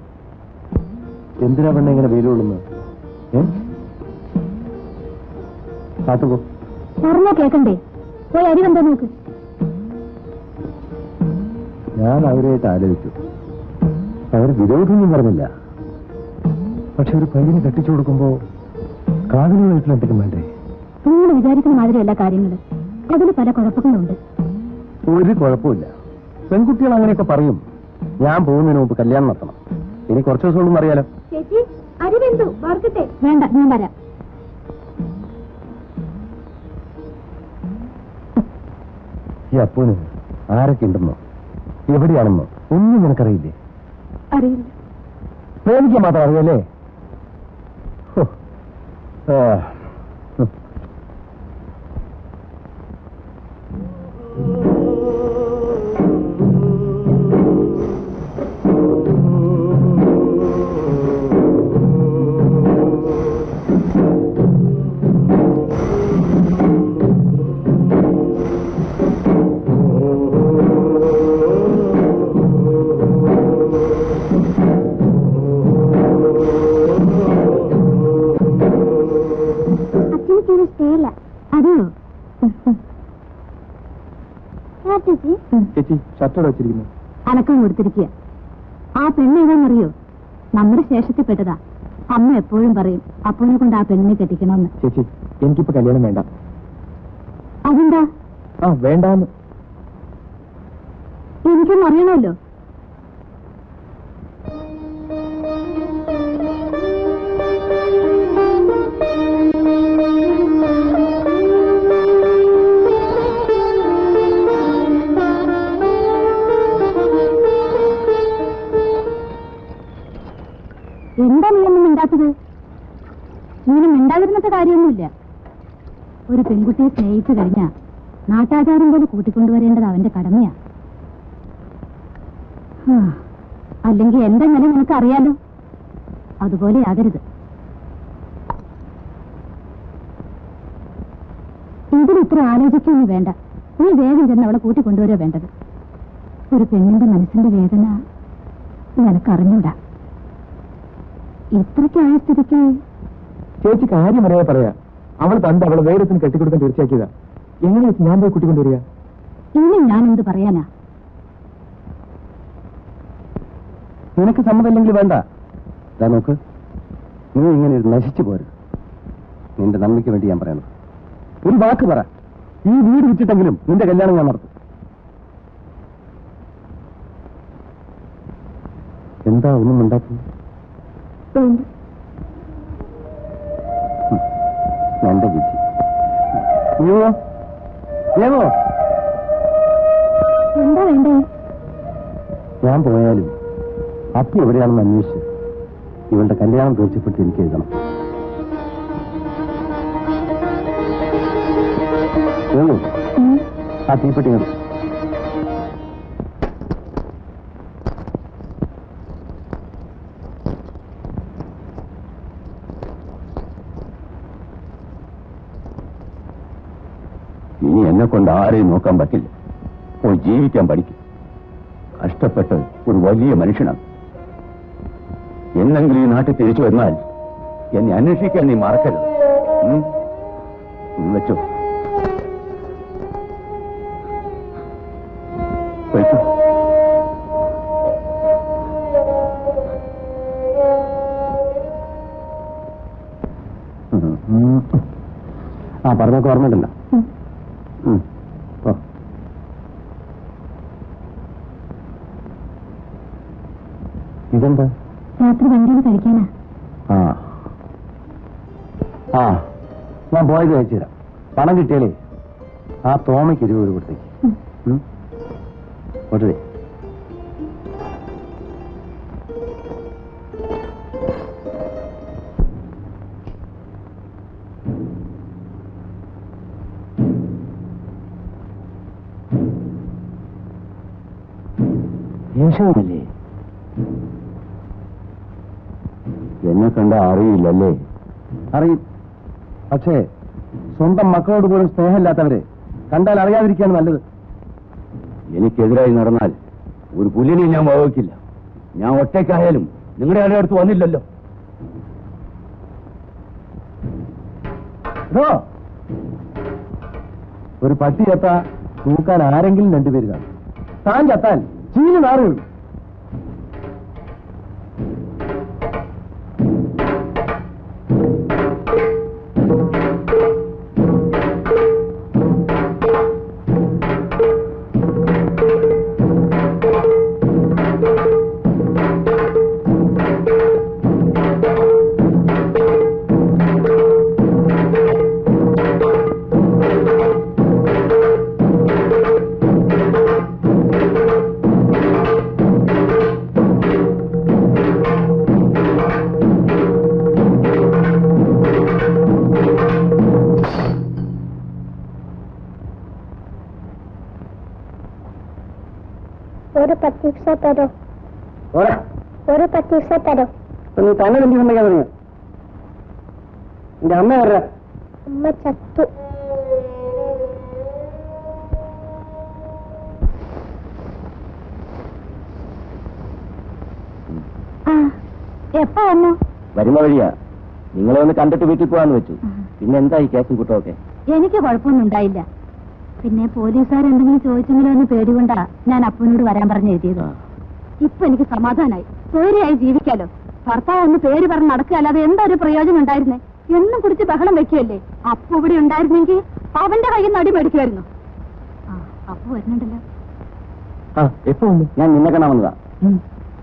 എന്തിനാ പെണ്ണ ഇങ്ങനെ വെയിലുള്ളുന്നത്? കാത്തുപോ. പറഞ്ഞാ കേക്കണ്ടേ? പോയി അരി വന്നോ നോക്ക്. ഞാൻ അവരായിട്ട് ആലോചിച്ചു. അവർ വിരോധമൊന്നും പറഞ്ഞില്ല. പക്ഷെ ഒരു പയ്യനെ കെട്ടിച്ചു കൊടുക്കുമ്പോ കാതിന് വീട്ടിൽ എന്തെങ്കിലും വേണ്ടേ? നിങ്ങൾ വിചാരിക്കുന്ന മാതിരിയല്ല കാര്യങ്ങള്. അതിന് പല കുഴപ്പങ്ങളുണ്ട്. ഒരു കുഴപ്പമില്ല. പെൺകുട്ടികൾ അങ്ങനെയൊക്കെ പറയും. ഞാൻ പോകുന്നതിന് മുമ്പ് കല്യാണം നടത്തണം. ഇനി കുറച്ച് ദിവസം കൊണ്ടൊന്നും അറിയാലോ. ചേച്ചി അരി വെന്തു, വറുക്കട്ടെ? വേണ്ട, ഞാൻ വരാം. ഈ അപ്പൂന് ആരൊക്കെ ഉണ്ടെന്നോ എവിടെയാണെന്നോ ഒന്നും നിനക്കറിയില്ലേ? അറിയില്ല. പ്രേമിക്കാൻ മാത്രം അറിയല്ലേ? ചേച്ചി ഷർട്ടോടെ വെച്ചിരിക്കുന്നു. അനക്കം കൊടുത്തിരിക്കുക. ആ പെണ്ണ് ഏതാണെന്നറിയോ? നമ്മുടെ ശേഷത്തിൽപ്പെട്ടതാ. അമ്മ എപ്പോഴും പറയും അപ്പൂനെ കൊണ്ട് ആ പെണ്ണിനെ കെട്ടിക്കണമെന്ന്. ചേച്ചി എനിക്കിപ്പോ കല്യാണം വേണ്ട. അതെന്താ? വേണ്ടാന്ന്. എനിക്കൊന്നും അറിയണമല്ലോ. എന്താ നീയൊന്നും മിണ്ടാത്തത്? നീന് മിണ്ടാതിരുന്നത്തെ കാര്യമൊന്നുമില്ല. ഒരു പെൺകുട്ടിയെ സ്നേഹിച്ചു കഴിഞ്ഞാ നാട്ടാചാരം പോലെ കൂട്ടിക്കൊണ്ടുവരേണ്ടത് അവന്റെ കടമയാ. അല്ലെങ്കിൽ എന്റെ നില നിനക്ക് അറിയാലോ. അതുപോലെ ആകരുത്. ഇതിലിത്ര ആലോചിക്കൊന്നും വേണ്ട. നീ വേഗം ചെന്ന് അവളെ കൂട്ടിക്കൊണ്ടുവരാ വേണ്ടത്. ഒരു പെണ്ണിന്റെ മനസ്സിന്റെ വേദന നിനക്കറിഞ്ഞൂടാ. ഇത്രയ്ക്കായ സ്ഥിതിക്ക് ചേച്ചി കാര്യം അറിയാതെ പറയാ. അവൾ പണ്ട് അവളെ വേഗത്തിന് കെട്ടിക്കൊടുക്കാൻ തീർച്ചയാക്കിയതാ. എങ്ങനെ വെച്ച് ഞാൻ പോയി കൂട്ടിക്കൊണ്ടുവരിക? ഇനി ഞാൻ എന്ത് പറയാനാ? നിനക്ക് സമ്മതമില്ലെങ്കിൽ വേണ്ട. നോക്ക്, നീ ഇങ്ങനെ നശിച്ചു പോരുത്. നിന്റെ നന്മയ്ക്ക് വേണ്ടി ഞാൻ പറയണം. ഒരു വാക്ക് പറ. ഈ വീട് വിറ്റിട്ടെങ്കിലും നിന്റെ കല്യാണം ഞാൻ നടത്തും. എന്താ ഒന്നും ഉണ്ടാക്കുന്നത്? എന്റെ വിധി. എന്താ വേണ്ടേ? ഞാൻ പോയാലും അപ്പി എവിടെയാണെന്ന് അന്വേഷിച്ച് ഇവളുടെ കല്യാണം തീർച്ചപ്പെടുത്തി എനിക്ക് എഴുതണം. ആ തീപ്പെട്ടി കണ്ടു. ഇനി എന്നെ കൊണ്ട് ആരെയും നോക്കാൻ പറ്റില്ല. പോയി ജീവിക്കാൻ പഠിക്കും. കഷ്ടപ്പെട്ട് ഒരു വലിയ മനുഷ്യനാണ്. എന്നെങ്കിലും ഈ നാട്ടിൽ തിരിച്ചു വന്നാൽ എന്നെ അന്വേഷിക്കാൻ നീ മറക്കരുത്. വെച്ചോ. ആ പറഞ്ഞൊക്കെ ഓർമ്മയിട്ടല്ലോ. ഇതെന്താ? രാത്രി വണ്ടിയിൽ കഴിക്കാനാ. ആ ഞാൻ പോയത് അയച്ചു തരാം. പണം കിട്ടിയാലേ ആ തോമയ്ക്ക് 20 രൂപ കൊടുത്തേക്ക്. കൊടുത്തേ. ദേഷ്യമാണല്ലേ? എന്നെ കണ്ട അറിയില്ലല്ലേ? അറിയും. പക്ഷേ സ്വന്തം മക്കളോട് പോലും സ്നേഹമില്ലാത്തവരെ കണ്ടാൽ അറിയാതിരിക്കുകയാണ് നല്ലത്. എനിക്കെതിരായി നടന്നാൽ ഒരു പുലിനെ ഞാൻ വഹിക്കില്ല. ഞാൻ ഒറ്റയ്ക്കായാലും നിങ്ങളുടെ ആരുടെ അടുത്ത് വന്നില്ലല്ലോ. ഒരു പട്ടി ചത്താ തൂക്കാൻ ആരെങ്കിലും രണ്ടുപേര് കാണും. താൻ ചത്താൽ ചീന് നാറുകയുള്ളൂ. ഒരു 10 പൈസ തരോ? ഒരു 10 പൈസ തരോ? നീ തന്നെ വേണ്ടി ഉണ്ടാക്കാൻ തുടങ്ങി. എന്റെ അമ്മ വരാ. അമ്മ ചത്തു. എപ്പോ വന്നു? വരുന്ന വഴിയാ. നിങ്ങളെ ഒന്ന് കണ്ടിട്ട് വീട്ടിൽ പോവാന്ന് വെച്ചു. പിന്നെ എന്താ ഈ കേസും കൂട്ടമൊക്കെ? എനിക്ക് കുഴപ്പമൊന്നും ഉണ്ടായില്ല. പിന്നെ പോലീസുകാർ എന്തെങ്കിലും ചോദിച്ചെങ്കിലോ എന്ന് പേടികൊണ്ടാ ഞാൻ അപ്പനോട് വരാൻ പറഞ്ഞ് എഴുതിയത്. ഇപ്പൊ എനിക്ക് സമാധാനായി. സ്വൈര്യമായി ജീവിക്കാലോ. ഭർത്താവ് ഒന്ന് പേര് പറഞ്ഞ് നടക്കുക അല്ലാതെ എന്താ ഒരു പ്രയോജനം ഉണ്ടായിരുന്നേ? എന്നും കുടിച്ച് ബഹളം വെക്കുകയല്ലേ. അപ്പു ഇവിടെ ഉണ്ടായിരുന്നെങ്കിൽ അവന്റെ കയ്യിൽ നിന്ന് അടി മേടിക്കുമായിരുന്നു. അപ്പു വരുന്നുണ്ടല്ലോ. എപ്പോ വന്നു? ഞാൻ നിന്നെ കാണാൻ വന്നതാ.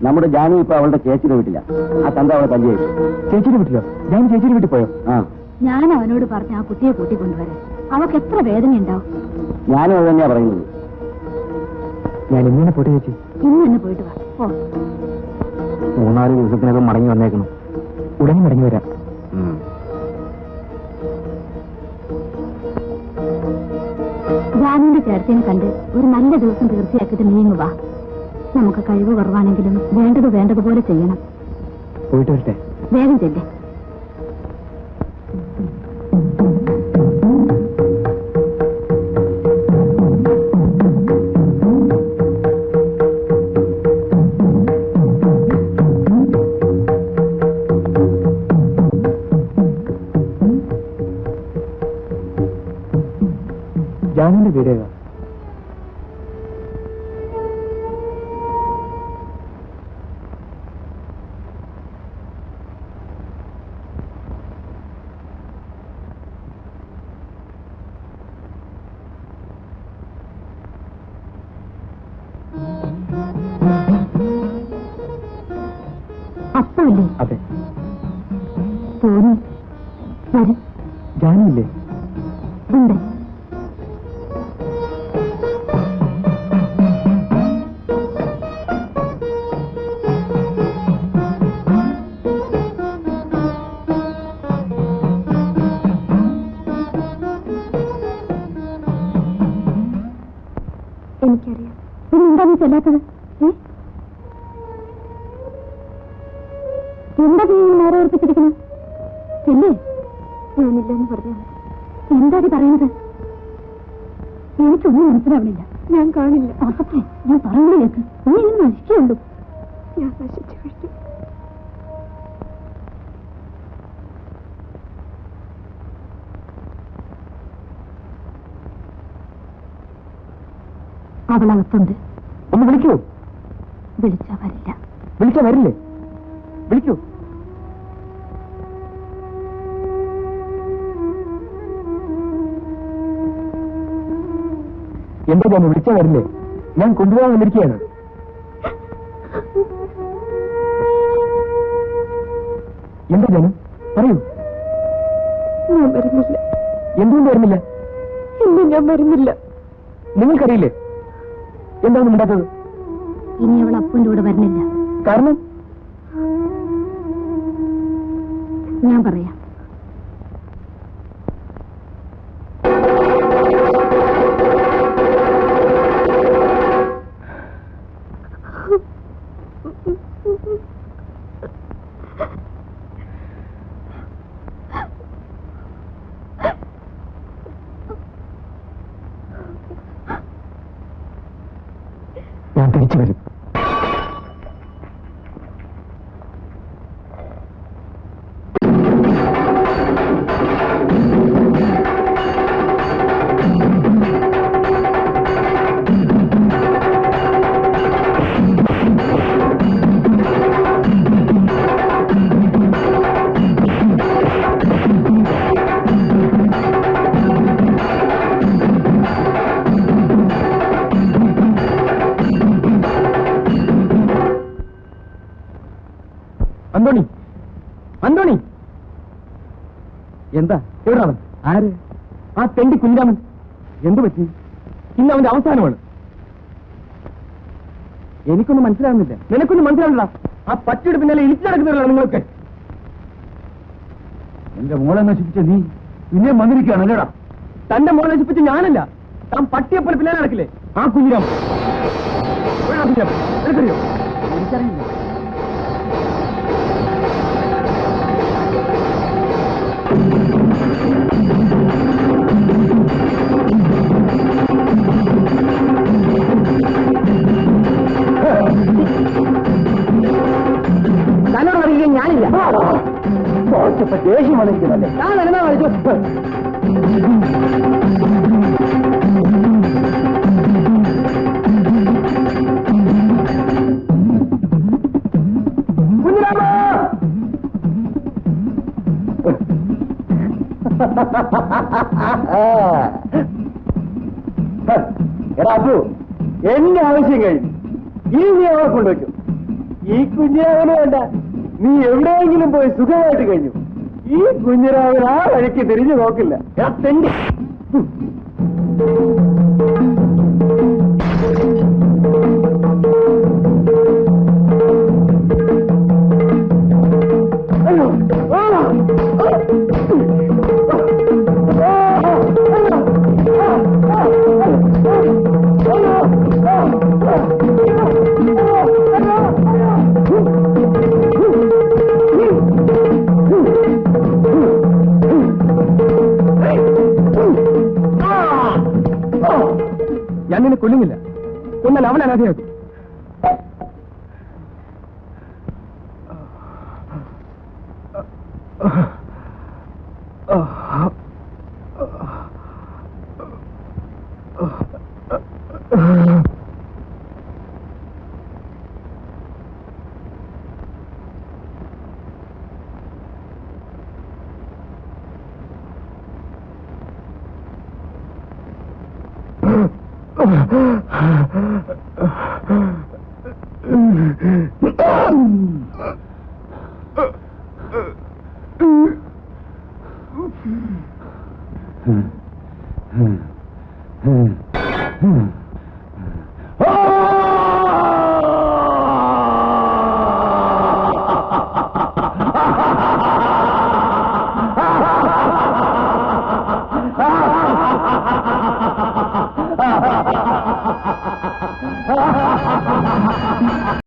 നമ്മുടെ ജാനു ഇപ്പൊ അവളുടെ ചേച്ചിയുടെ വീട്ടില. ആ തന്ത അവളെ തല്ലി വെച്ചു. ചേച്ചിയുടെ വീട്ടിലോ? ഞാൻ ചേച്ചിയുടെ വീട്ടിൽ പോയോ? ഞാൻ അവനോട് പറഞ്ഞ ആ കുട്ടിയെ കൂട്ടിക്കൊണ്ടുവരാൻ. അവൾക്ക് എത്ര വേദന ഉണ്ടാവും. ഞാനും അത് തന്നെയാ പറയുന്നത്. ഞാൻ ഇങ്ങനെ പോട്ടെ ചേച്ചി? ഇന്ന് തന്നെ പോയിട്ട് വാ. 3-4 ദിവസത്തിനകം മടങ്ങി വന്നേക്കണം. ഉടനെ മടങ്ങി വരാം. ജാനുവിന്റെ ചേർത്തിനെ കണ്ട് ഒരു നല്ല ദിവസം തീർച്ചയാക്കിയിട്ട് നീങ്ങു വാ. നമുക്ക് കഴിവ് കുറവാണെങ്കിലും വേണ്ടതുപോലെ ചെയ്യണം. പോയിട്ട് വരട്ടെ? വേഗം ചെല്ലേ. ജാനുവിന്റെ വീടേതാ? അപ്പല്ലേ? അതെ. തോന്നി വരും. ജാനുവില്ലേ? ഉണ്ട്. എനിക്കറിയാം. പിന്നെന്താ നീ ചെല്ലാത്തത്? എന്താ നീ നേരെ ഓർപ്പിച്ചിരിക്കുന്നത്? ചെല്ലേ. ഞാനില്ലെന്ന് പറഞ്ഞു. എന്താ നീ പറയുന്നത്? എനിക്കൊന്നും മനസ്സിലാവണില്ല. ഞാൻ കാണില്ല. അപ്പേ ഞാൻ പറയുന്നത് കേൾക്ക്. നീ ഇങ്ങനെ നശിക്കുള്ളൂ. ഞാൻ നശിച്ചു കഴിഞ്ഞു. അവളകത്തുണ്ട്. ഒന്ന് വിളിക്കൂ. വിളിച്ചാ വരില്ല. വിളിച്ചാ വരില്ലേ? വിളിക്കൂ. എന്താ ഞാൻ വിളിച്ചാ വരില്ലേ? ഞാൻ കൊണ്ടുപോകാൻ വന്നിരിക്കുകയാണ്. എന്താ ജാനു പറയൂ. ഞാൻ വരുന്നില്ല. എന്തുകൊണ്ട് വരുന്നില്ല? ഇല്ല, ഞാൻ വരുന്നില്ല. നിങ്ങൾക്കറിയില്ലേ എന്താണ് ഉണ്ടാത്തത്? ഇനി അവൾ അപ്പൻ്റെ കൂടെ വരുന്നില്ല. കാരണം ഞാൻ പറയാം. ഞാൻ തിരിച്ചു വരും. അന്തോണി, അന്തോണി, എന്താ എവിടാണ്? ആര്? ആ തെണ്ടി കുഞ്ഞിരാമൻ. എന്തു പറ്റി? ഇന്ന് അവന്റെ അവസാനമാണ്. എനിക്കൊന്നും മനസ്സിലാകുന്നില്ല. നിനക്കൊന്നും മനസ്സിലാവില്ല. ആ പട്ടിയുടെ പിന്നാലെ ഇരിച്ചു നടക്കുന്നവരാണ് നിങ്ങൾക്ക്. എന്റെ മോളെ നശിപ്പിച്ച നീ പിന്നെ വന്നിരിക്കുകയാണ് അല്ലേടാ? തന്റെ മോളെ നശിപ്പിച്ച ഞാനല്ല, താൻ പട്ടിയെപ്പോലെ പിന്നാലെ നടക്കില്ലേ ആ കുഞ്ഞിരാമൻ. എനിക്കറിയോ? എനിക്കറിയില്ല. തന്നോട് പറയുകയും ഞാനില്ല. ദേഷ്യം വന്നിരിക്കുന്നല്ലേ? ഞാൻ വരുന്ന കളിച്ചു. എടാ അപ്പു, എന്റെ ആവശ്യം കഴിഞ്ഞു. ഇനി നീ അവളെ കൊണ്ടുവയ്ക്കും. ഈ കുഞ്ഞിരാവിന് വേണ്ട, നീ എവിടെയെങ്കിലും പോയി സുഖമായിട്ട് കഴിഞ്ഞു. ഈ കുഞ്ഞിരാവിന് ആ വഴിക്ക് തിരിഞ്ഞു നോക്കില്ല. എടാ തെണ്ടി. ഞാൻ നിന്നെ കൊല്ലുന്നില്ല. കൊന്നാൽ അവൻ അനാഥയാക്കും.